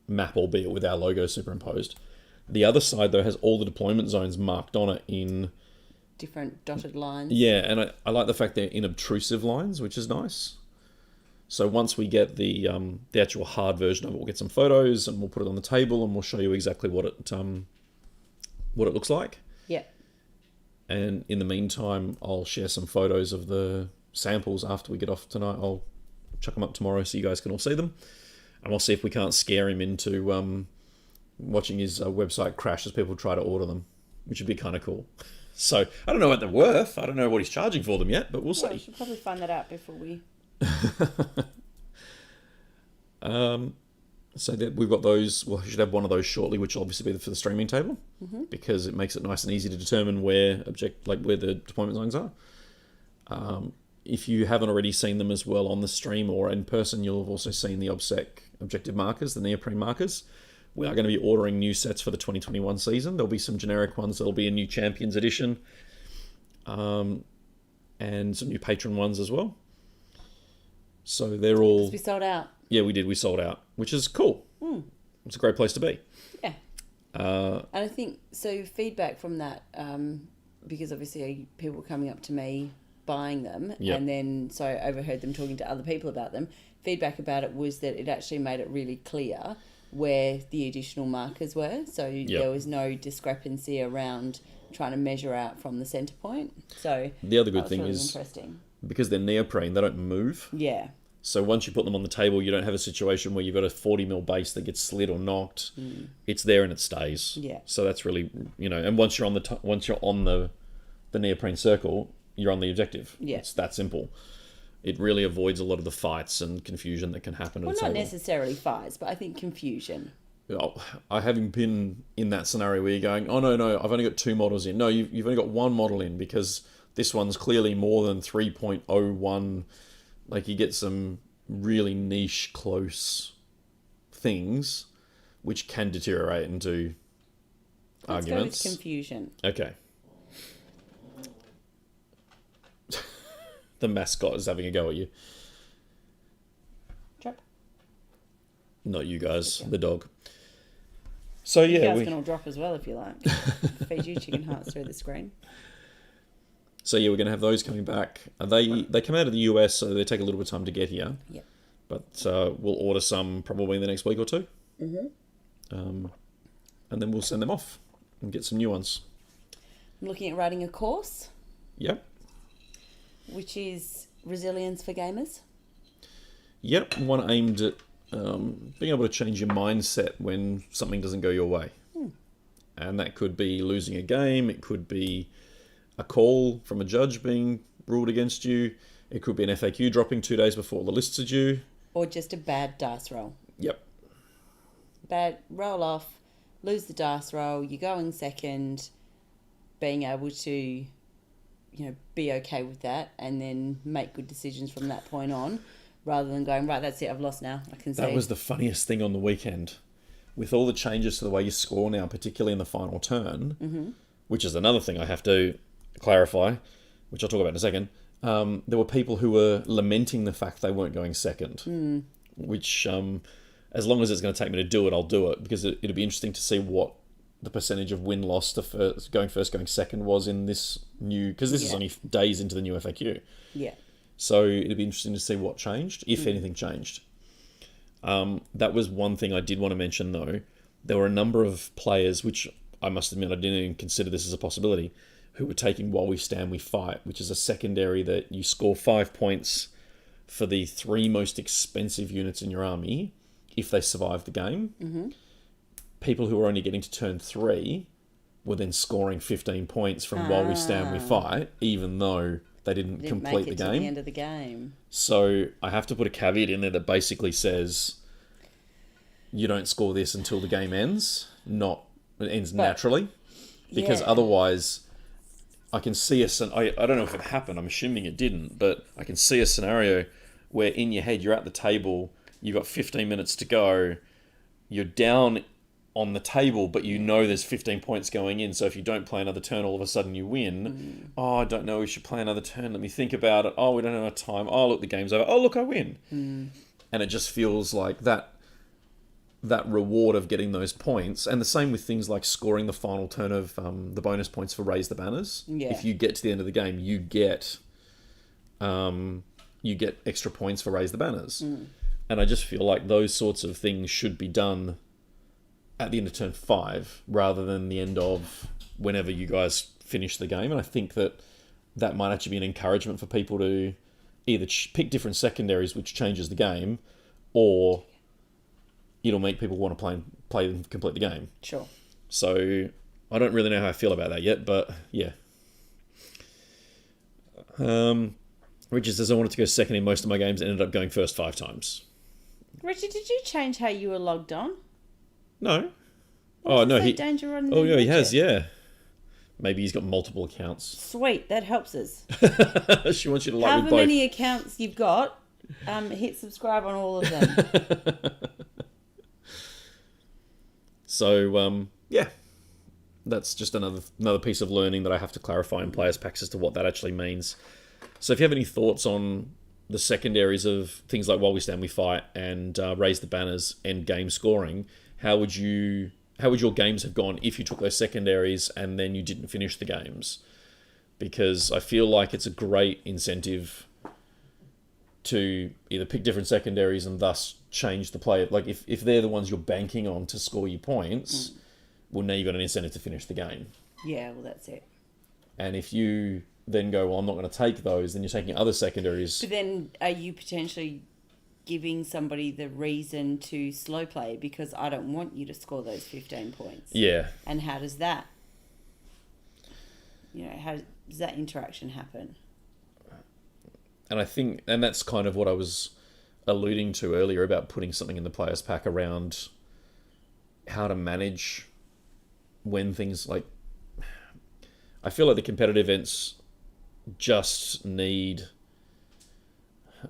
map, albeit with our logo superimposed. The other side, though, has all the deployment zones marked on it in... different dotted lines. Yeah, and I like the fact they're in obtrusive lines, which is nice. So once we get the actual hard version of it, we'll get some photos and we'll put it on the table and we'll show you exactly what it looks like. Yeah. And in the meantime, I'll share some photos of the samples after we get off tonight. I'll chuck them up tomorrow so you guys can all see them. And we'll see if we can't scare him into watching his website crash as people try to order them, which would be kind of cool. So I don't know what they're worth. I don't know what he's charging for them yet, but we'll see. We should probably find that out before we... So that we've got those. Well, we should have one of those shortly, which will obviously be for the streaming table, because it makes it nice and easy to determine where the deployment zones are. If you haven't already seen them as well on the stream or in person, you'll have also seen the OBSEC objective markers, the neoprene markers. We are going to be ordering new sets for the 2021 season. There'll be some generic ones. There'll be a new Champions edition, and some new patron ones as well. So they're all... We sold out. Yeah, we did. We sold out, which is cool. It's a great place to be. Yeah. And I think, so feedback from that, because obviously people were coming up to me buying them, and then so I overheard them talking to other people about them. Feedback about it was that it actually made it really clear where the additional markers were. So there was no discrepancy around trying to measure out from the centre point. So the other good thing really is... interesting. Because they're neoprene, they don't move. Yeah. So once you put them on the table, you don't have a situation where you've got a 40 mil base that gets slid or knocked. It's there and it stays. Yeah. So that's really, and once you're on the neoprene circle, you're on the objective. Yeah. It's that simple. It really avoids a lot of the fights and confusion that can happen at Well, the not table. necessarily fights, but I think confusion. I haven't been in that scenario where you're going, oh no, I've only got 2 models in. No, you've only got 1 model in because this one's clearly more than 3.01. Like, you get some really niche, close things which can deteriorate into arguments. Let's go with confusion. Okay. The mascot is having a go at you. Drop. Not you guys, the dog. So yeah, You guys can all drop as well if you like. Feed you chicken hearts through the screen. So yeah, we're going to have those coming back. They come out of the US, so they take a little bit of time to get here. Yep. But we'll order some probably in the next week or two. And then we'll send them off and get some new ones. I'm looking at writing a course, Yep. which is Resilience for Gamers. Yep. One aimed at being able to change your mindset when something doesn't go your way. And that could be losing a game. It could be a call from a judge being ruled against you. It could be an FAQ dropping 2 days before the lists are due. Or just a bad dice roll. Yep. Bad roll off, lose the dice roll, you go in second, being able to, be okay with that and then make good decisions from that point on, rather than going, right, that's it, I've lost now. I can see. That was the funniest thing on the weekend. With all the changes to the way you score now, particularly in the final turn, which is another thing I have to clarify, which I'll talk about in a second, there were people who were lamenting the fact they weren't going second, which, as long as it's going to take me to do it, I'll do it, because it'd be interesting to see what the percentage of win-loss to going first, going second was in this new, because this is only days into the new FAQ. Yeah. So it'd be interesting to see what changed, if anything changed. That was one thing I did want to mention, though. There were a number of players, which I must admit I didn't even consider this as a possibility, who were taking While We Stand, We Fight, which is a secondary that you score 5 points for the 3 most expensive units in your army if they survive the game. People who were only getting to turn 3 were then scoring 15 points from While We Stand, We Fight, even though they didn't complete make it the game. to the end of the game. So I have to put a caveat in there that basically says you don't score this until the game ends, it ends naturally, because otherwise I can see I don't know if it happened, I'm assuming it didn't, but I can see a scenario where in your head you're at the table, you've got 15 minutes to go, you're down on the table, but there's 15 points going in, so if you don't play another turn, all of a sudden you win. Oh, I don't know, we should play another turn, let me think about it. Oh, we don't have enough time. Oh, look, the game's over. Oh, look, I win. And it just feels like that reward of getting those points, and the same with things like scoring the final turn of the bonus points for Raise the Banners. Yeah. If you get to the end of the game, you get extra points for Raise the Banners. And I just feel like those sorts of things should be done at the end of turn 5 rather than the end of whenever you guys finish the game. And I think that might actually be an encouragement for people to either pick different secondaries, which changes the game, or it'll make people want to play and complete the game. Sure. So I don't really know how I feel about that yet, but yeah. Richard says, I wanted to go second in most of my games and ended up going first 5 times. Richard, did you change how you were logged on? No. What Oh, does no. it say, Danger on Oh, yeah, he Richard? has, yeah. Maybe he's got multiple accounts. Sweet, that helps us. She wants you to like However with both. many accounts you've got, hit subscribe on all of them. So, yeah. That's just another piece of learning that I have to clarify in players' packs as to what that actually means. So if you have any thoughts on the secondaries of things like While We Stand, We Fight and Raise the Banners and game scoring, how would your games have gone if you took those secondaries and then you didn't finish the games? Because I feel like it's a great incentive to either pick different secondaries and thus change the play. Like if they're the ones you're banking on to score your points, well, now you've got an incentive to finish the game. Yeah, well, that's it. And if you then go, well, I'm not going to take those, then you're taking other secondaries. But then are you potentially giving somebody the reason to slow play because I don't want you to score those 15 points. Yeah. And how does that, how does that interaction happen? And I think, and that's kind of what I was alluding to earlier about putting something in the players pack around how to manage when things like, I feel like the competitive events just need,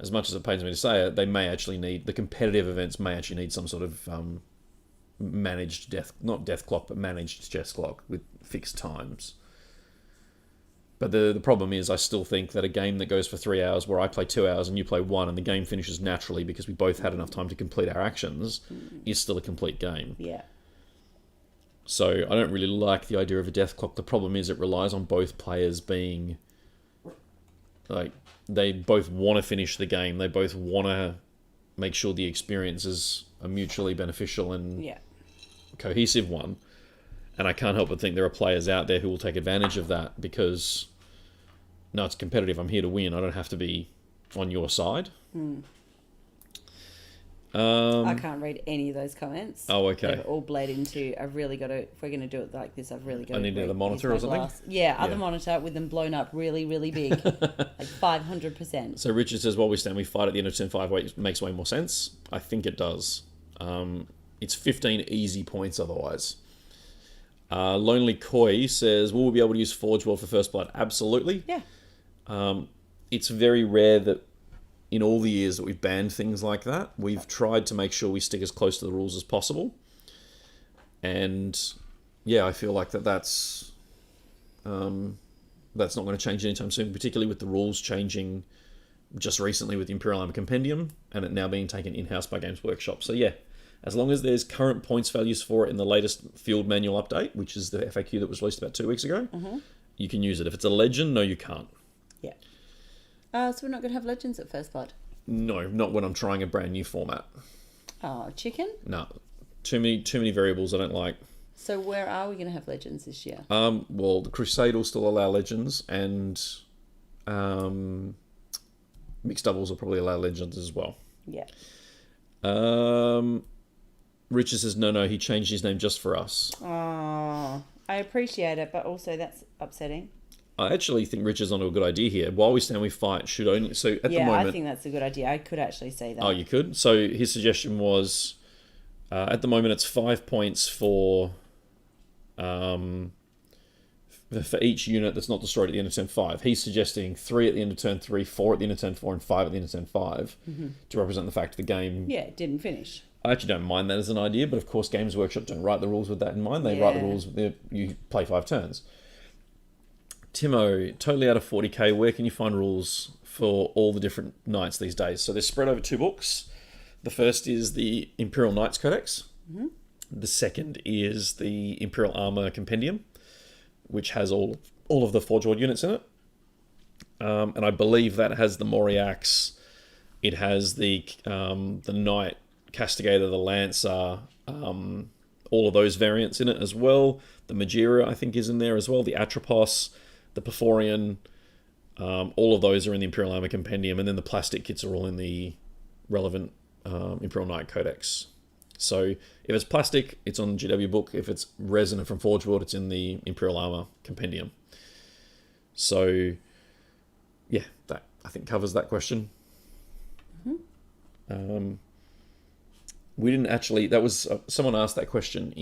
as much as it pains me to say it, the competitive events may actually need some sort of managed not death clock, but managed chess clock with fixed times. But the problem is I still think that a game that goes for 3 hours where I play 2 hours and you play 1 and the game finishes naturally because we both had enough time to complete our actions is still a complete game. Yeah. So I don't really like the idea of a death clock. The problem is it relies on both players being like, they both want to finish the game. They both want to make sure the experience is a mutually beneficial and cohesive one. And I can't help but think there are players out there who will take advantage of that because, no, it's competitive. I'm here to win. I don't have to be on your side. I can't read any of those comments. Oh, okay. They've all bled into, I've really got to, if we're going to do it like this, I've really got to... I need another monitor or something? Yeah, other monitor with them blown up really, really big. Like 500%. So Richard says, while we stand, we fight at the end of turn 5 makes way more sense. I think it does. It's 15 easy points otherwise. Lonely Koi says, will we be able to use Forge World for First Blood? Absolutely. Yeah. It's very rare that in all the years that we've banned things like that, we've tried to make sure we stick as close to the rules as possible. And yeah, I feel like that's not going to change anytime soon, particularly with the rules changing just recently with the Imperial Armor Compendium and it now being taken in-house by Games Workshop. So yeah, as long as there's current points values for it in the latest field manual update, which is the FAQ that was released about 2 weeks ago, you can use it. If it's a legend, no, you can't. Yeah. So we're not going to have legends at First Blood? No, not when I'm trying a brand new format. Oh, chicken? No. Too many variables I don't like. So where are we going to have legends this year? Well, the Crusade will still allow legends, and mixed doubles will probably allow legends as well. Yeah. Richard says, no, he changed his name just for us. Oh, I appreciate it, but also that's upsetting. I actually think Richard's onto a good idea here. While we stand, we fight should only... So at the moment... I think that's a good idea. I could actually say that. Oh, you could? So his suggestion was, at the moment it's 5 points for each unit that's not destroyed at the end of turn 5. He's suggesting 3 at the end of turn 3, 4 at the end of turn 4, and 5 at the end of turn 5 to represent the fact the game... Yeah, it didn't finish. I actually don't mind that as an idea, but of course Games Workshop don't write the rules with that in mind. They write the rules, you play 5 turns. Timo, totally out of 40k, where can you find rules for all the different knights these days? So they're spread over 2 books. The first is the Imperial Knights Codex. The second is the Imperial Armor Compendium, which has all of the Forge World units in it. And I believe that has the Moriax. It has the Knight Castigator, the Lancer, all of those variants in it as well. The Magira, I think, is in there as well. The Atropos, the Porphyrion, all of those are in the Imperial Armor Compendium, and then the plastic kits are all in the relevant Imperial Knight Codex. So if it's plastic, it's on the GW book. If it's resin from Forge World, it's in the Imperial Armor Compendium. So yeah, that I think covers that question. We didn't actually... That was... someone asked that question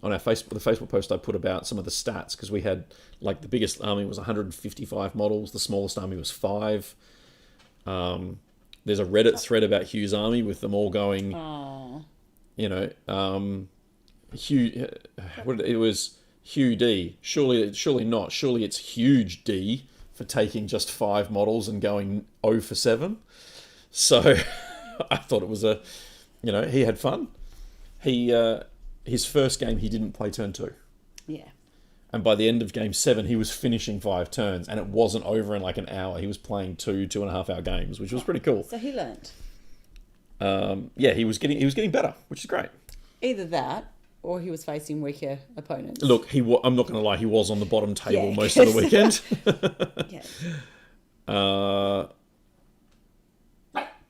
on our Facebook, the Facebook post I put about some of the stats, because we had, like, the biggest army was 155 models, the smallest army was 5. There's a Reddit thread about Hugh's army with them all going... Hugh... it was Hugh D. Surely not. Surely it's Huge D for taking just 5 models and going 0 for 7. So I thought it was a... he had fun. His first game, he didn't play turn 2. Yeah. And by the end of game 7, he was finishing 5 turns, and it wasn't over in like an hour. He was playing 2.5 hour games, which was pretty cool. So he learnt. He was getting better, which is great. Either that, or he was facing weaker opponents. Look, I'm not going to lie, he was on the bottom table most of the weekend.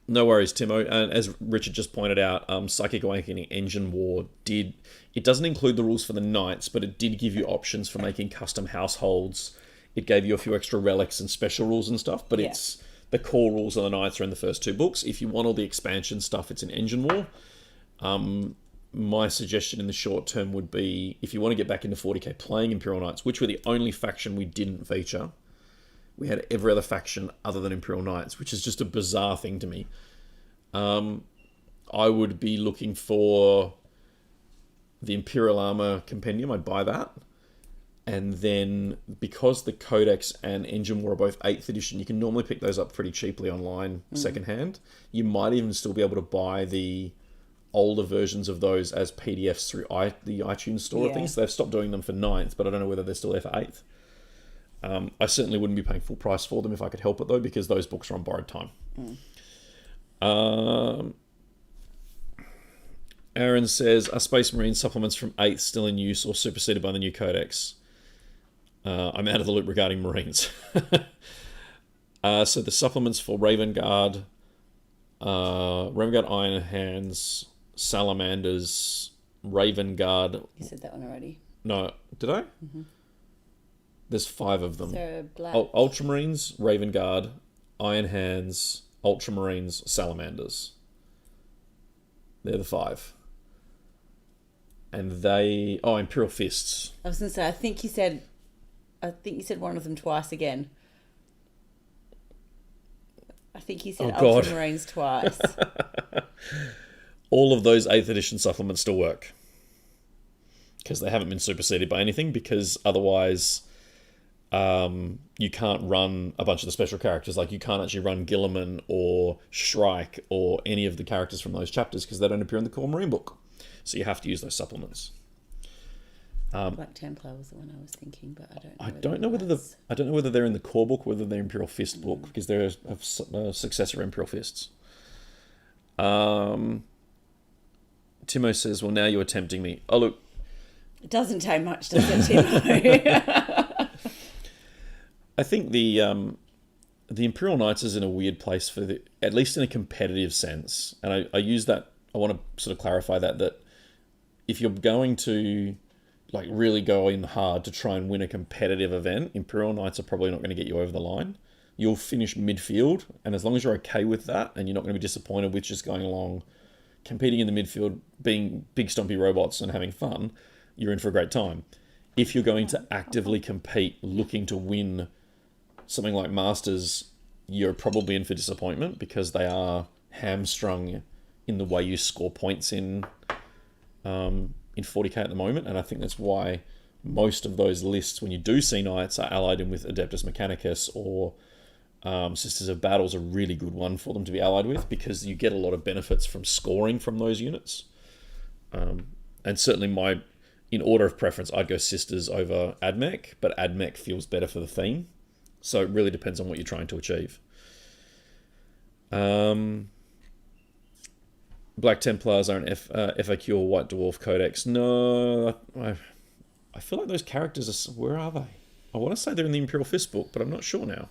No worries, Timo. And as Richard just pointed out, Psychic Awakening Engine War it doesn't include the rules for the knights, but it did give you options for making custom households. It gave you a few extra relics and special rules and stuff, but it's the core rules of the knights are in the first 2 books. If you want all the expansion stuff, it's in Engine War. My suggestion in the short term would be, if you want to get back into 40k playing Imperial Knights, which were the only faction we didn't feature, we had every other faction other than Imperial Knights, which is just a bizarre thing to me. I would be looking for the Imperial Armor Compendium. I'd buy that. And then, because the Codex and Engine War are both 8th edition, you can normally pick those up pretty cheaply online, secondhand. You might even still be able to buy the older versions of those as PDFs through the iTunes store and things. So they've stopped doing them for 9th, but I don't know whether they're still there for 8th. I certainly wouldn't be paying full price for them if I could help it, though, because those books are on borrowed time. Aaron says, are Space Marine supplements from 8th still in use or superseded by the new Codex? I'm out of the loop regarding Marines. So the supplements for Raven Guard, Iron Hands, Salamanders, Raven Guard. You said that one already. No, did I? Mm-hmm. There's 5 of them. So black. Ultramarines, Raven Guard, Iron Hands, Ultramarines, Salamanders. They're the 5. And they... Oh, Imperial Fists. I was going to say, I think you said one of them twice again. I think you said Ultramarines twice. All of those 8th edition supplements still work. Because they haven't been superseded by anything, because otherwise you can't run a bunch of the special characters. Like, you can't actually run Gilliman or Shrike or any of the characters from those chapters because they don't appear in the core Marine book. So you have to use those supplements. Black Templar was the one I was thinking, but I don't know whether they're in the core book or whether they're Imperial Fist book, because they're a successor Imperial Fists. Timo says, well, now you're tempting me. Oh, look. It doesn't take much, does it, Timo? I think the Imperial Knights is in a weird place at least in a competitive sense. And I use that, I want to sort of clarify that if you're going to like really go in hard to try and win a competitive event, Imperial Knights are probably not going to get you over the line. You'll finish midfield, and as long as you're okay with that, and you're not going to be disappointed with just going along, competing in the midfield, being big stompy robots and having fun, you're in for a great time. If you're going to actively compete, looking to win something like Masters, you're probably in for disappointment because they are hamstrung in the way you score points in 40k at the moment, and I think that's why most of those lists, when you do see Knights, are allied in with Adeptus Mechanicus or Sisters of Battle's a really good one for them to be allied with, because you get a lot of benefits from scoring from those units. And certainly in order of preference, I'd go Sisters over AdMech, but AdMech feels better for the theme. So it really depends on what you're trying to achieve. Black Templars are an FAQ or White Dwarf Codex. No, I feel like those characters are... Where are they? I want to say they're in the Imperial Fist book, but I'm not sure now.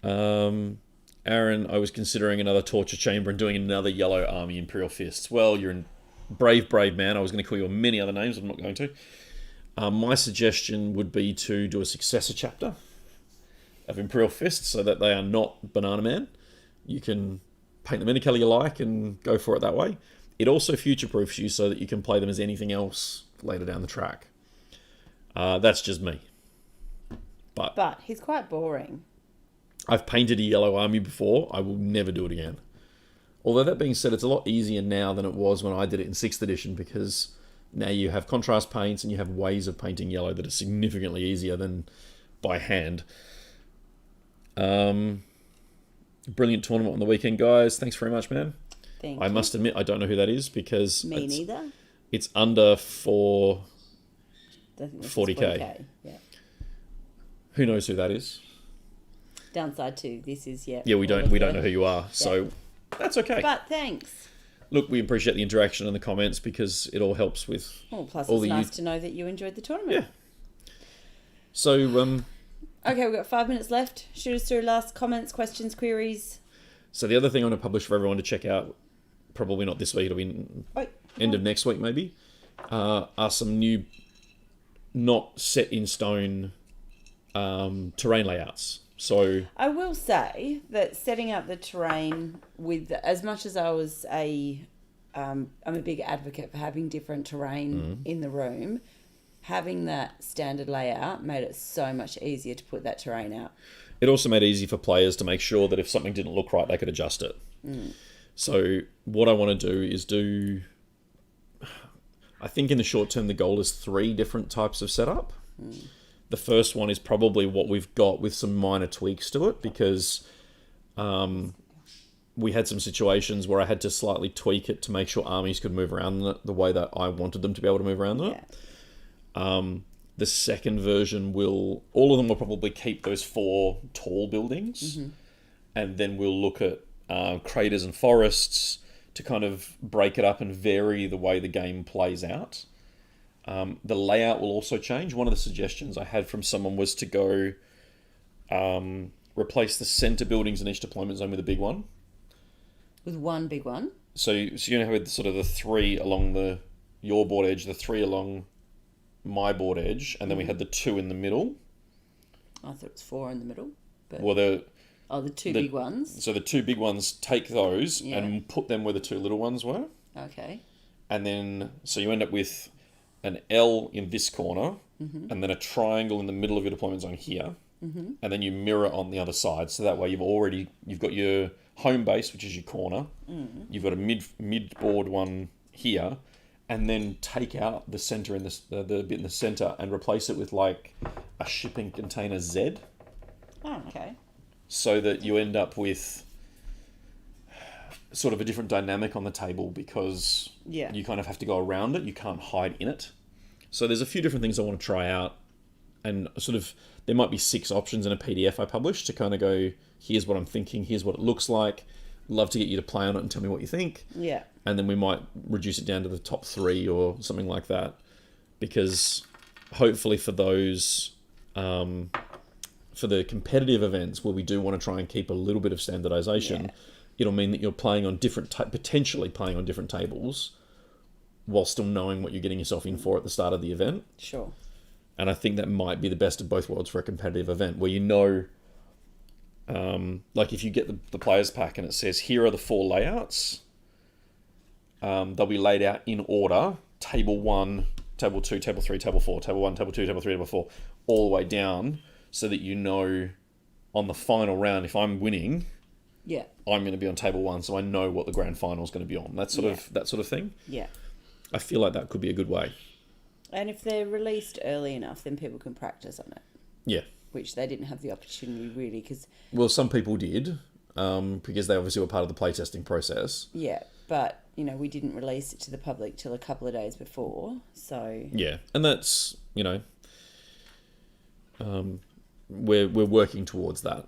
Aaron, I was considering another torture chamber and doing another Yellow Army Imperial Fists. Well, you're a brave man. I was going to call you many other names. I'm not going to. My suggestion would be to do a successor chapter of Imperial Fists so that they are not Banana Man. You can paint them any colour you like and go for it that way. It also future-proofs you so that you can play them as anything else later down the track. That's just me. But he's quite boring. I've painted a Yellow Army before. I will never do it again. Although that being said, it's a lot easier now than it was when I did it in 6th edition, because now you have contrast paints and you have ways of painting yellow that are significantly easier than by hand. Brilliant tournament on the weekend, guys. Thanks very much, man. Thank you. I must admit, I don't know who that is because... Me neither. It's under 40k. Yeah. Who knows who that is? Downside to this is, Yeah, we don't know who you are, so that's okay. But thanks. Look, we appreciate the interaction and the comments because it all helps with... Plus it's nice to know that you enjoyed the tournament. Yeah. So, Okay, we've got 5 minutes left. Shoot us through last comments, questions, queries. So the other thing I want to publish for everyone to check out, probably not this week, it'll be end of next week maybe, are some new, not set in stone terrain layouts. So I will say that setting up the terrain with, as much as I'm a big advocate for having different terrain in the room, having that standard layout made it so much easier to put that terrain out. it also made it easy for players to make sure that if something didn't look right, they could adjust it. So what I want to do is I think in the short term, the goal is 3 different types of setup. The first one is probably what we've got with some minor tweaks to it, because we had some situations where I had to slightly tweak it to make sure armies could move around the way that I wanted them to be able to move around it. The second version all of them will probably keep those 4 tall buildings, and then we'll look at craters and forests to kind of break it up and vary the way the game plays out. The layout will also change. One of the suggestions I had from someone was to go replace the center buildings in each deployment zone with a big one. With one big one? So you're going to have sort of the 3 along your board edge, the 3 along my board edge, and then we had the 2 in the middle. I thought it was 4 in the middle. But... Well, the 2 big ones? So the 2 big ones, take those and put them where the 2 little ones were. Okay. And then, so you end up with an L in this corner, and then a triangle in the middle of your deployment zone here, and then you mirror on the other side. So that way you've got your home base, which is your corner. You've got a mid board one here, and then take out the center in the bit in the center and replace it with like a shipping container Z. Oh, okay. So that you end up with sort of a different dynamic on the table, because you kind of have to go around it. You can't hide in it. So there's a few different things I want to try out, and sort of there might be 6 options in a PDF I published to kind of go, here's what I'm thinking, here's what it looks like. Love to get you to play on it and tell me what you think. Yeah. And then we might reduce it down to the top 3 or something like that, because hopefully for those for the competitive events where we do want to try and keep a little bit of standardization, it'll mean that you're playing on potentially playing on different tables while still knowing what you're getting yourself in for at the start of the event. Sure. And I think that might be the best of both worlds for a competitive event, where you know, like if you get the players pack and it says, here are the 4 layouts, they'll be laid out in order, table 1, table 2, table 3, table 4, table 1, table 2, table 3, table 4, all the way down, so that you know on the final round, if I'm winning, I'm going to be on table 1, so I know what the grand final is going to be on. That sort of thing. Yeah. I feel like that could be a good way. And if they're released early enough, then people can practice on it. Yeah. Which they didn't have the opportunity really, because... Well, some people did, because they obviously were part of the playtesting process. Yeah, but, we didn't release it to the public till a couple of days before, so... Yeah, and that's, we're working towards that.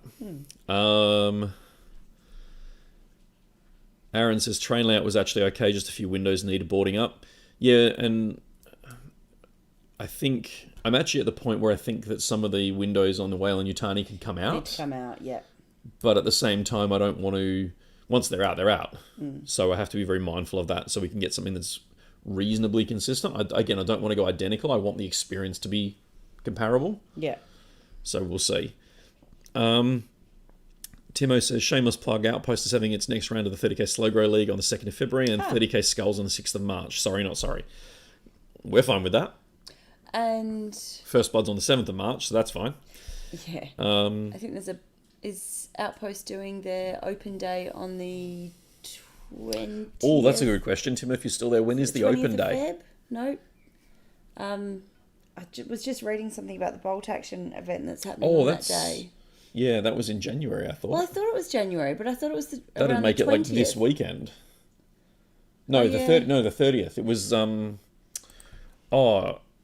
Aaron says train layout was actually okay, just a few windows needed boarding up. Yeah, and I think I'm actually at the point where I think that some of the windows on the Weyland-Yutani can come out. Need to come out, yeah. But at the same time, I don't want to... Once they're out, they're out. So I have to be very mindful of that, so we can get something that's reasonably consistent. I don't want to go identical. I want the experience to be comparable. Yeah. So we'll see. Timo says, shameless plug, Outpost is having its next round of the 30k Slow Grow League on the 2nd of February and 30k Skulls on the 6th of March. Sorry, not sorry. We're fine with that. And... First Blood's on the 7th of March, so that's fine. Yeah. I think is Outpost doing their open day on the 20th? Oh, that's a good question, Timo. If you're still there, when is the open day? Feb? No. I was just reading something about the Bolt Action event that's happening on that day. Yeah, that was in January, I thought. Well, I thought it was January, but I thought it was that'd make it 20th. Like this weekend. No, the 30th. It was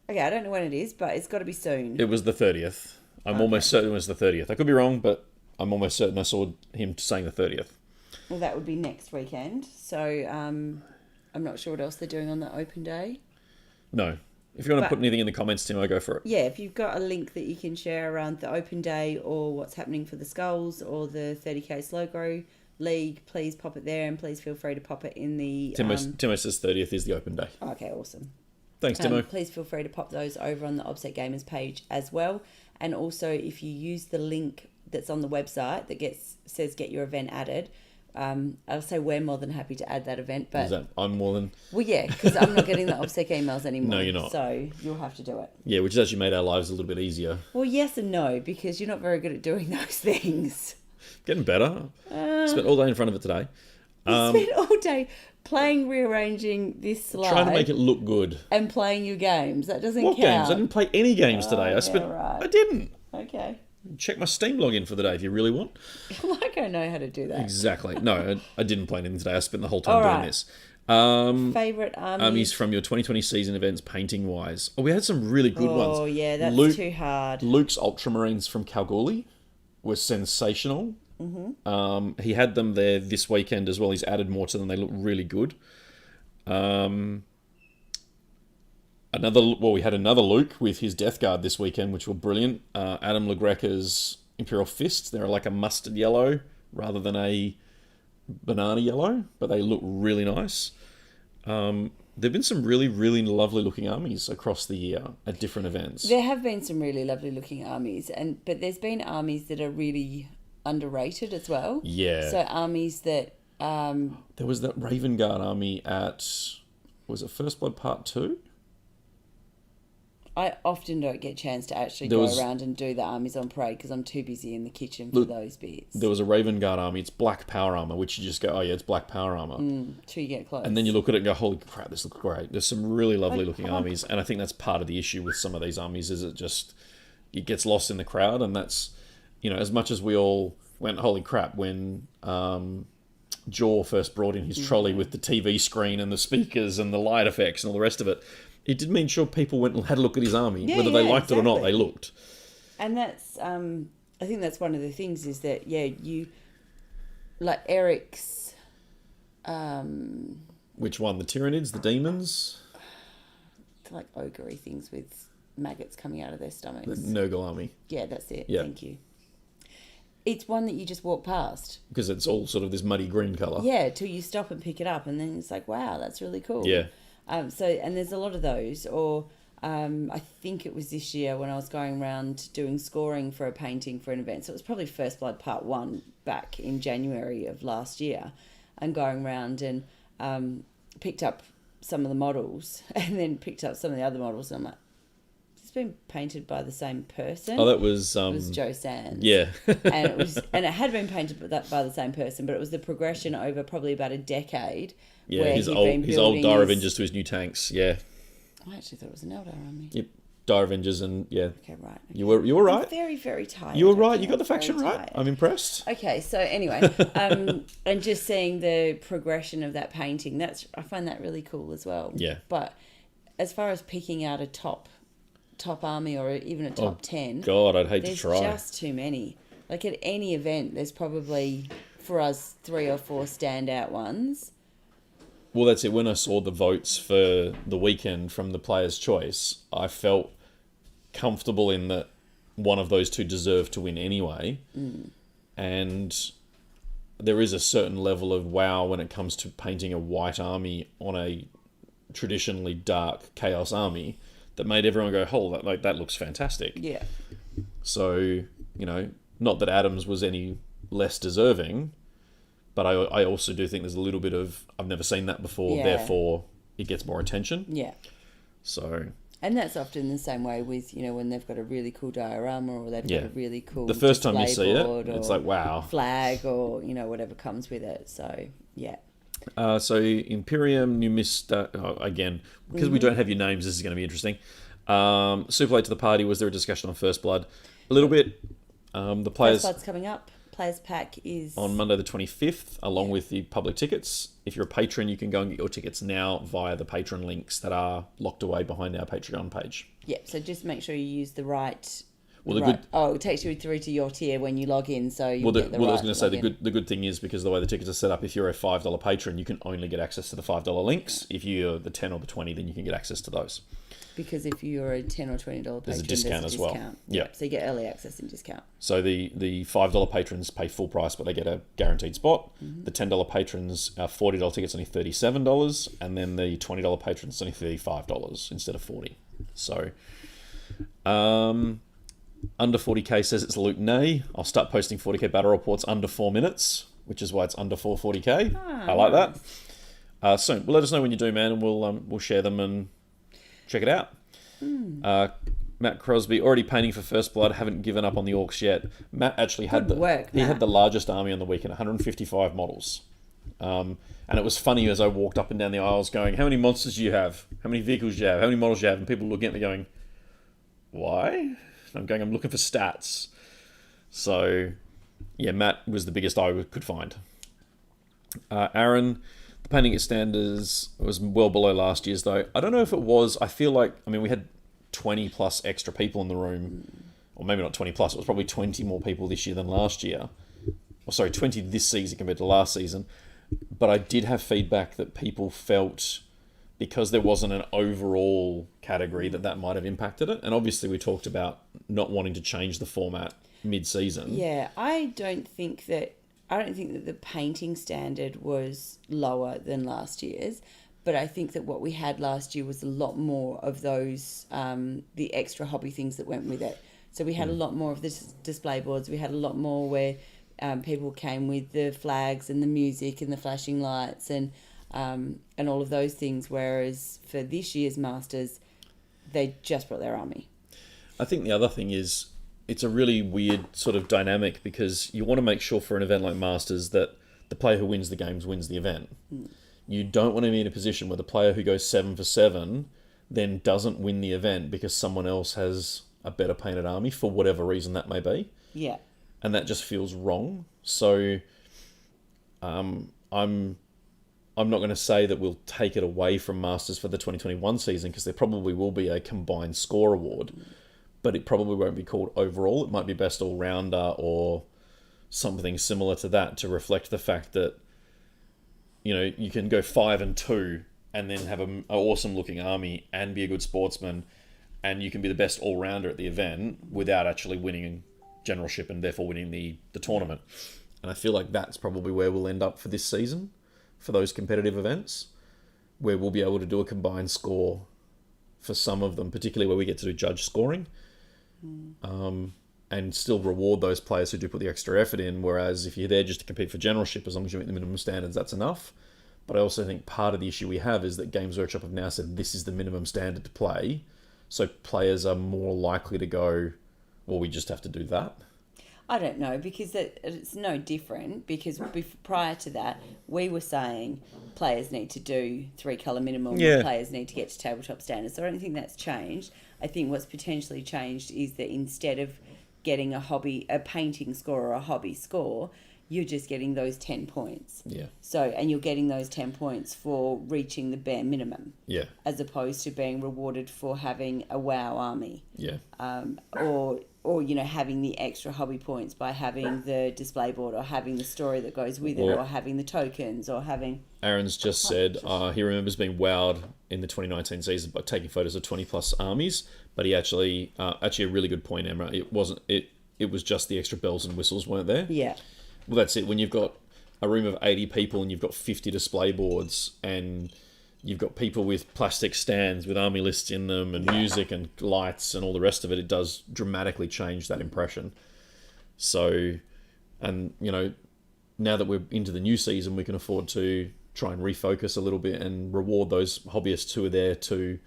Okay, I don't know when it is, but it's got to be soon. It was the 30th. I'm almost certain it was the 30th. I could be wrong, but I'm almost certain I saw him saying the 30th. Well, that would be next weekend. So I'm not sure what else they're doing on that open day. No. If you want to put anything in the comments, Tim, I'll go for it. Yeah, if you've got a link that you can share around the open day or what's happening for the Skulls or the 30k Slow Grow, League, please pop it there, and please feel free to pop it in the... Timo says 30th is the open day. Okay, awesome. Thanks, Timo. Please feel free to pop those over on the Obsec Gamers page as well. And also, if you use the link that's on the website that says get your event added, I'll say we're more than happy to add that event. But I'm more than... Well, yeah, because I'm not getting the Obsec emails anymore. No, you're not. So you'll have to do it. Yeah, which has actually made our lives a little bit easier. Well, yes and no, because you're not very good at doing those things. Getting better. Spent all day in front of it today. Spent all day rearranging this slide. Trying to make it look good. And playing your games. That doesn't count. What games? I didn't play any games today. Right. I didn't. Okay. Check my Steam login for the day if you really want. Like I know how to do that. Exactly. No, I didn't play anything today. I spent the whole time doing this. Favourite armies? Armies from your 2020 season events, painting wise. Oh, we had some really good ones. Oh, yeah, that's too hard. Luke's Ultramarines from Kalgoorlie were sensational. Mm-hmm. He had them there this weekend as well. He's added more to them. They look really good. We had another Luke with his Death Guard this weekend, which were brilliant. Adam LaGreca's Imperial Fists. They're like a mustard yellow rather than a banana yellow, but they look really nice. There've been some really, really lovely looking armies across the year at different events. There have been some really lovely looking armies, but there's been armies that are really underrated as well. Yeah. So armies that... There was that Raven Guard army at... Was it First Blood Part 2? I often don't get a chance to actually go around and do the armies on parade because I'm too busy in the kitchen for those bits. There was a Raven Guard army. It's black power armor, which you just go, oh yeah, it's black power armor. Till you get close. And then you look at it and go, holy crap, this looks great. There's some really lovely looking armies. And I think that's part of the issue with some of these armies is it gets lost in the crowd. And that's, as much as we all went, holy crap, when Jaw first brought in his trolley with the TV screen and the speakers and the light effects and all the rest of it, it did mean sure people went and had a look at his army. Whether they liked it or not, they looked. And that's, I think that's one of the things is that, you, like Eric's... Which one? The Tyranids? The Demons? Like ogre-y things with maggots coming out of their stomachs. The Nurgle army. Yeah, that's it. Yeah. Thank you. It's one that you just walk past. Because it's all sort of this muddy green colour. Yeah, till you stop and pick it up, and then it's like, wow, that's really cool. Yeah. And there's a lot of those. Or I think it was this year when I was going around doing scoring for a painting for an event. So it was probably First Blood Part 1 back in January of last year, and going around and picked up some of the models, and then picked up some of the other models, and I'm like, it's been painted by the same person. Oh, that was... it was Joe Sands. Yeah. and it had been painted by the same person, but it was the progression over probably about a decade. Yeah, where his old Dire Avengers to his new tanks, yeah. I actually thought it was an Eldar army. Yep, Dire Avengers and, yeah. Okay, right. Okay. You were right. I'm very, very tired. You were right, you got the faction right. Tired. I'm impressed. Okay, so anyway, and just seeing the progression of that painting, I find that really cool as well. Yeah. But as far as picking out a top army or even a top 10... God, I'd hate to try. There's just too many. Like at any event, there's probably, for us, 3 or 4 standout ones. Well, that's it. When I saw the votes for the weekend from the Player's Choice, I felt comfortable in that one of those two deserved to win anyway. And there is a certain level of wow when it comes to painting a white army on a traditionally dark Chaos army that made everyone go, oh, that looks fantastic. Yeah. So, not that Adams was any less deserving, but I also do think there's a little bit of, I've never seen that before, therefore it gets more attention. Yeah. So... And that's often the same way with, when they've got a really cool diorama or they've got a really cool the first time you see it, it's like, wow. Flag or, whatever comes with it. So, yeah. So Imperium, again, because we don't have your names, this is going to be interesting. Super late to the party, was there a discussion on First Blood? A little bit. The players... First Blood's coming up. Players Pack is... on Monday the 25th, along with the public tickets. If you're a patron, you can go and get your tickets now via the patron links that are locked away behind our Patreon page. Yeah, so just make sure you use the right Well, the right. good. Oh, it takes you through to your tier when you log in, so you Well, get the I was right going to say login. the good thing is because the way the tickets are set up, if you're a $5 patron, you can only get access to the $5 links. If you're the 10 or the 20, then you can get access to those. Because if you're a $10 or $20 patron, There's a discount as well. Yeah. So you get early access and discount. So the $5 patrons pay full price, but they get a guaranteed spot. Mm-hmm. The $10 patrons, $40 tickets only $37, and then the $20 patrons only $35 instead of $40. So, under 40k says it's Luke Nay. I'll start posting 40k battle reports under 4 minutes, which is why it's under 440k. I like that. So let us know when you do, man, and we'll share them and check it out. Matt Crosby already painting for First Blood. Haven't given up on the orcs yet. Matt actually had he had the largest army on the weekend, 155 models. And it was funny as I walked up and down the aisles, going, "How many monsters do you have? How many vehicles do you have? How many models do you have?" And people looking at me, going, "Why?" And I'm going, "I'm looking for stats." So, yeah, Matt was the biggest I could find. Aaron. The painting at standards was well below last year's, though. I don't know if it was. I feel like, we had 20 plus extra people in the room, or maybe not 20 plus. It was probably 20 more people this year than last year. Or sorry, 20 this season compared to last season. But I did have feedback that people felt because there wasn't an overall category that might have impacted it. And obviously we talked about not wanting to change the format mid-season. Yeah, I don't think that the painting standard was lower than last year's, but I think that what we had last year was a lot more of those, the extra hobby things that went with it. So we had a lot more of the display boards. We had a lot more where people came with the flags and the music and the flashing lights and all of those things, whereas for this year's Masters, they just brought their army. I think the other thing is, it's a really weird sort of dynamic because you want to make sure for an event like Masters that the player who wins the games wins the event. You don't want to be in a position where the player who goes 7 for 7 then doesn't win the event because someone else has a better painted army for whatever reason that may be. Yeah. And that just feels wrong. So I'm not going to say that we'll take it away from Masters for the 2021 season because there probably will be a combined score award. But it probably won't be called overall. It might be best all-rounder or something similar to that to reflect the fact that, you can go 5 and 2 and then have an awesome-looking army and be a good sportsman, and you can be the best all-rounder at the event without actually winning generalship and therefore winning the tournament. And I feel like that's probably where we'll end up for this season, for those competitive events, where we'll be able to do a combined score for some of them, particularly where we get to do judge scoring. And still reward those players who do put the extra effort in, whereas if you're there just to compete for generalship, as long as you meet the minimum standards, that's enough. But I also think part of the issue we have is that Games Workshop have now said this is the minimum standard to play, so players are more likely to go, well, we just have to do that. I don't know, because it's no different, because prior to that, we were saying players need to do 3-colour minimum, Yeah. players need to get to tabletop standards. So I don't think that's changed. I think what's potentially changed is that instead of getting a painting score or a hobby score, you're just getting those 10 points. Yeah. So, and you're getting those 10 points for reaching the bare minimum. Yeah. As opposed to being rewarded for having a WoW army. Yeah. Or having the extra hobby points by having the display board or having the story that goes with it or having the tokens or having... Aaron's just said he remembers being wowed in the 2019 season by taking photos of 20 plus armies, but he actually a really good point, Emma. It was just the extra bells and whistles weren't there. Yeah. Well, that's it. When you've got a room of 80 people and you've got 50 display boards and you've got people with plastic stands with army lists in them and music and lights and all the rest of it, it does dramatically change that impression. So, and, now that we're into the new season, we can afford to try and refocus a little bit and reward those hobbyists who are there to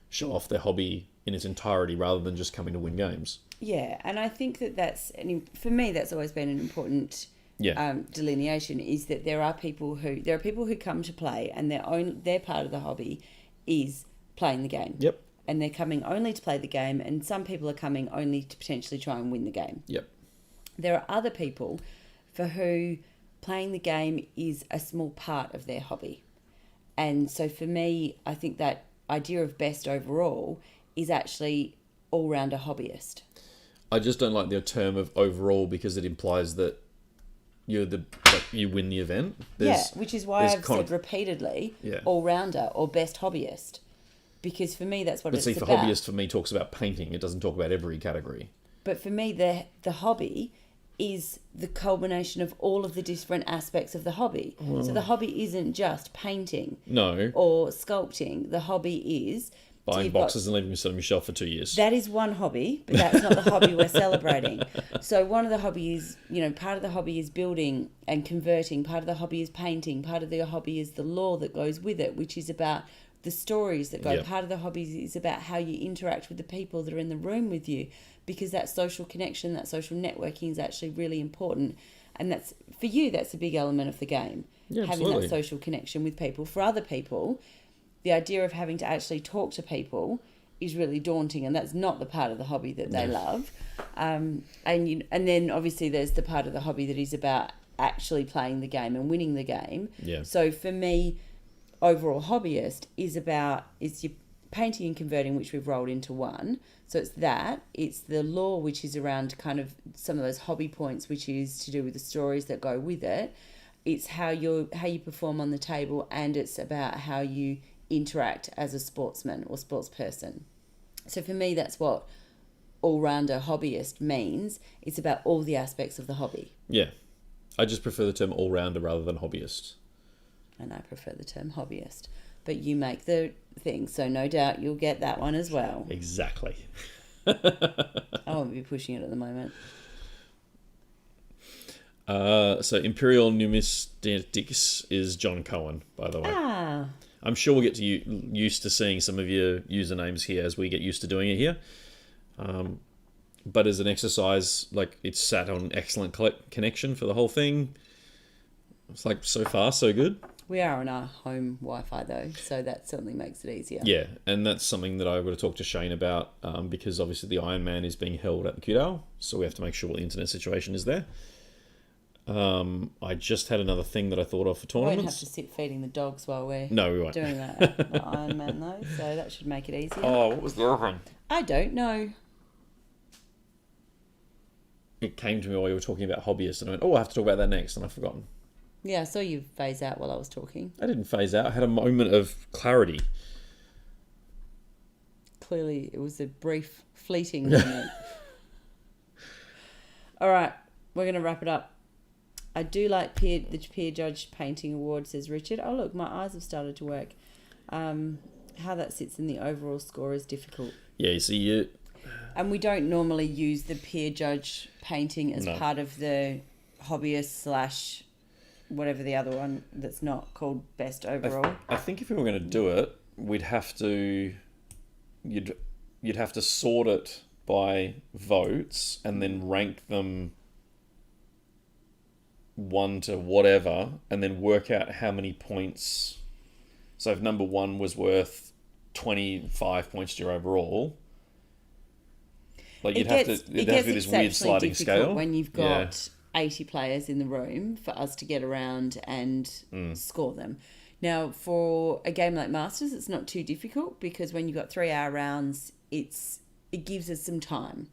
show off their hobby in its entirety rather than just coming to win games. Yeah, and I think for me, that's always been an important delineation, is that there are people who come to play and their part of the hobby is playing the game. Yep. And they're coming only to play the game, and some people are coming only to potentially try and win the game. Yep. There are other people for who playing the game is a small part of their hobby. And so for me, I think that idea of best overall is actually all-rounder hobbyist. I just don't like the term of overall because it implies that you win the event. Which is why I've said repeatedly, all-rounder or best hobbyist. Because for me, that's what it's about. But see, for hobbyist, for me, talks about painting. It doesn't talk about every category. But for me, the hobby is the culmination of all of the different aspects of the hobby. So the hobby isn't just painting. No. Or sculpting. The hobby is... buying boxes and leaving them sit on your shelf for 2 years. That is one hobby, but that's not the hobby we're celebrating. So one of the hobbies, part of the hobby is building and converting. Part of the hobby is painting. Part of the hobby is the lore that goes with it, which is about the stories that go. Yep. Part of the hobby is about how you interact with the people that are in the room with you, because that social connection, that social networking is actually really important. And that's, for you, that's a big element of the game. Yeah, having absolutely. that social connection with people. For other people, the idea of having to actually talk to people is really daunting, and that's not the part of the hobby that they love. And then obviously there's the part of the hobby that is about actually playing the game and winning the game. Yeah. So for me, overall hobbyist is your painting and converting, which we've rolled into one. So it's the lore, which is around kind of some of those hobby points, which is to do with the stories that go with it. It's how you perform on the table, and it's about how you interact as a sportsman or sports person. So for me, that's what all-rounder hobbyist means. It's about all the aspects of the hobby. Yeah. I just prefer the term all-rounder rather than hobbyist. And I prefer the term hobbyist. But you make the thing, so no doubt you'll get that one as well. Exactly. I won't be pushing it at the moment. So Imperial Numismatics is John Cohen, by the way. I'm sure we'll get used to seeing some of your usernames here as we get used to doing it here. But as an exercise, like, it's sat on excellent connection for the whole thing. It's like, so far, so good. We are on our home Wi-Fi though, so that certainly makes it easier. Yeah, and that's something that I've got to talk to Shane about, because obviously the Ironman is being held at the Kudal, so we have to make sure the internet situation is there. I just had another thing that I thought of for tournaments. We won't have to sit feeding the dogs while we're we won't. doing that at the Ironman though, so that should make it easier. Oh, what was the other thing? I don't know. It came to me while you were talking about hobbyists, and I went, I have to talk about that next, and I've forgotten. Yeah, I saw you phase out while I was talking. I didn't phase out. I had a moment of clarity. Clearly, it was a brief, fleeting moment. All right, we're going to wrap it up. I do like the Peer Judge Painting Award, says Richard. Oh, look, my eyes have started to work. How that sits in the overall score is difficult. Yeah, you see, and we don't normally use the Peer Judge Painting as part of the hobbyist / whatever the other one that's not called best overall. I think if we were going to do it, you'd have to sort it by votes and then rank them 1 to whatever, and then work out how many points. So if number 1 was worth 25 points to your overall, like you'd have to be this weird sliding scale when you've got 80 players in the room for us to get around and score them. Now, for a game like Masters, it's not too difficult because when you've got 3-hour rounds, it gives us some time.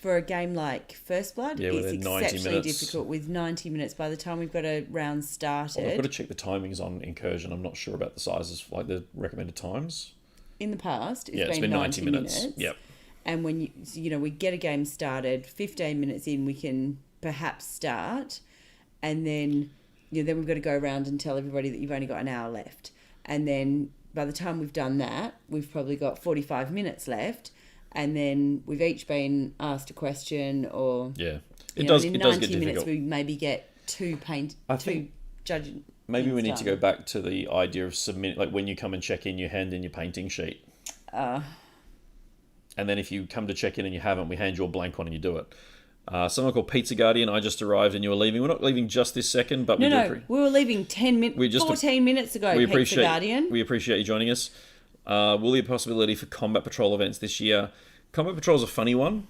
For a game like First Blood, it's exceptionally difficult with 90 minutes by the time we've got a round started. Well, I've got to check the timings on Incursion. I'm not sure about the sizes, like the recommended times. In the past, it's been 90 minutes. Yep. And when we get a game started, 15 minutes in, we can perhaps start, and then then we've got to go around and tell everybody that you've only got an hour left, and then by the time we've done that, we've probably got 45 minutes left, and then we've each been asked a question, or it does in get 90 difficult. minutes we maybe get two judging. Maybe we need to go back to the idea of submit, like when you come and check in, you hand in your painting sheet, and then if you come to check in and you haven't, we hand you a blank one and you do it. Someone called Pizza Guardian, I just arrived and you were leaving. We're not leaving just this second, but we were leaving 14 minutes ago, Pizza Guardian. We appreciate you joining us. Will there be a possibility for Combat Patrol events this year? Combat Patrol is a funny one.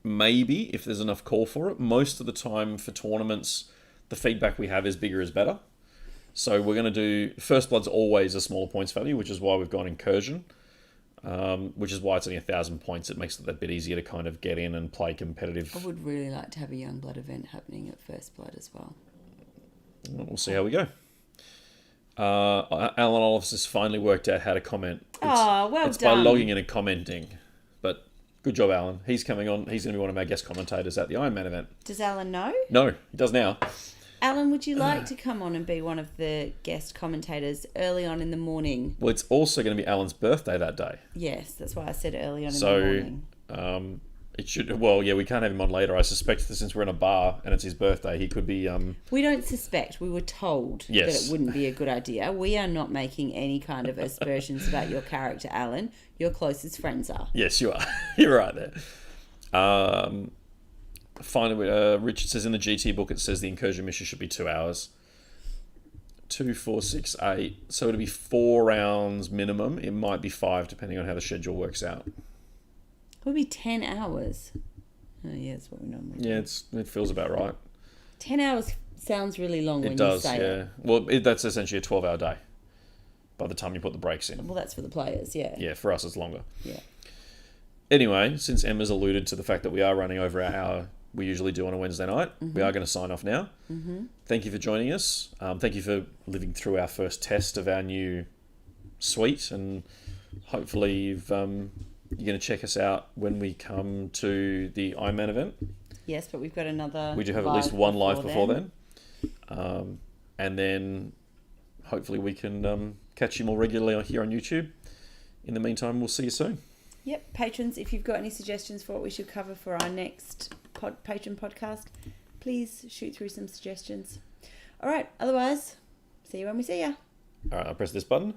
Maybe, if there's enough call for it. Most of the time for tournaments, the feedback we have is bigger is better. So we're going to do... First Blood's always a smaller points value, which is why we've gone Incursion. which is why it's only 1,000 points. It makes it that bit easier to kind of get in and play competitive. I would really like to have a Young Blood event happening at First Blood as well. We'll see how we go. Alan Olives has finally worked out how to comment. It's by done. logging in and commenting. But good job, Alan. He's coming on. He's going to be one of our guest commentators at the Ironman event. Does Alan know? No, he does now. Alan, would you like to come on and be one of the guest commentators early on in the morning? Well, it's also going to be Alan's birthday that day. Yes, that's why I said early on in the morning. It should. Well, yeah, we can't have him on later. I suspect that since we're in a bar and it's his birthday, he could be. We don't suspect. We were told that it wouldn't be a good idea. We are not making any kind of aspersions about your character, Alan. Your closest friends are. Yes, you are. You're right there. Finally, Richard says in the GT book it says the incursion mission should be 2 hours. 2, 4, 6, 8. So it'll be 4 rounds minimum. It might be 5 depending on how the schedule works out. It would be 10 hours. Oh, yeah, that's what we normally do. Yeah, it feels about right. 10 hours sounds really long when It does, you say yeah. it. Well, that's essentially a 12-hour day by the time you put the breaks in. Well, that's for the players, yeah. Yeah, for us it's longer. Yeah. Anyway, since Emma's alluded to the fact that we are running over our hour we usually do on a Wednesday night, we are going to sign off now. Mm-hmm. Thank you for joining us. Thank you for living through our first test of our new suite, and hopefully you're going to check us out when we come to the Ironman event. Yes, but we've got another. We do have at least one live before then. And then hopefully we can catch you more regularly here on YouTube. In the meantime, we'll see you soon. Yep, patrons, if you've got any suggestions for what we should cover for our next patron podcast, please shoot through some suggestions. All right, otherwise, see you when we see ya. All right, I'll press this button.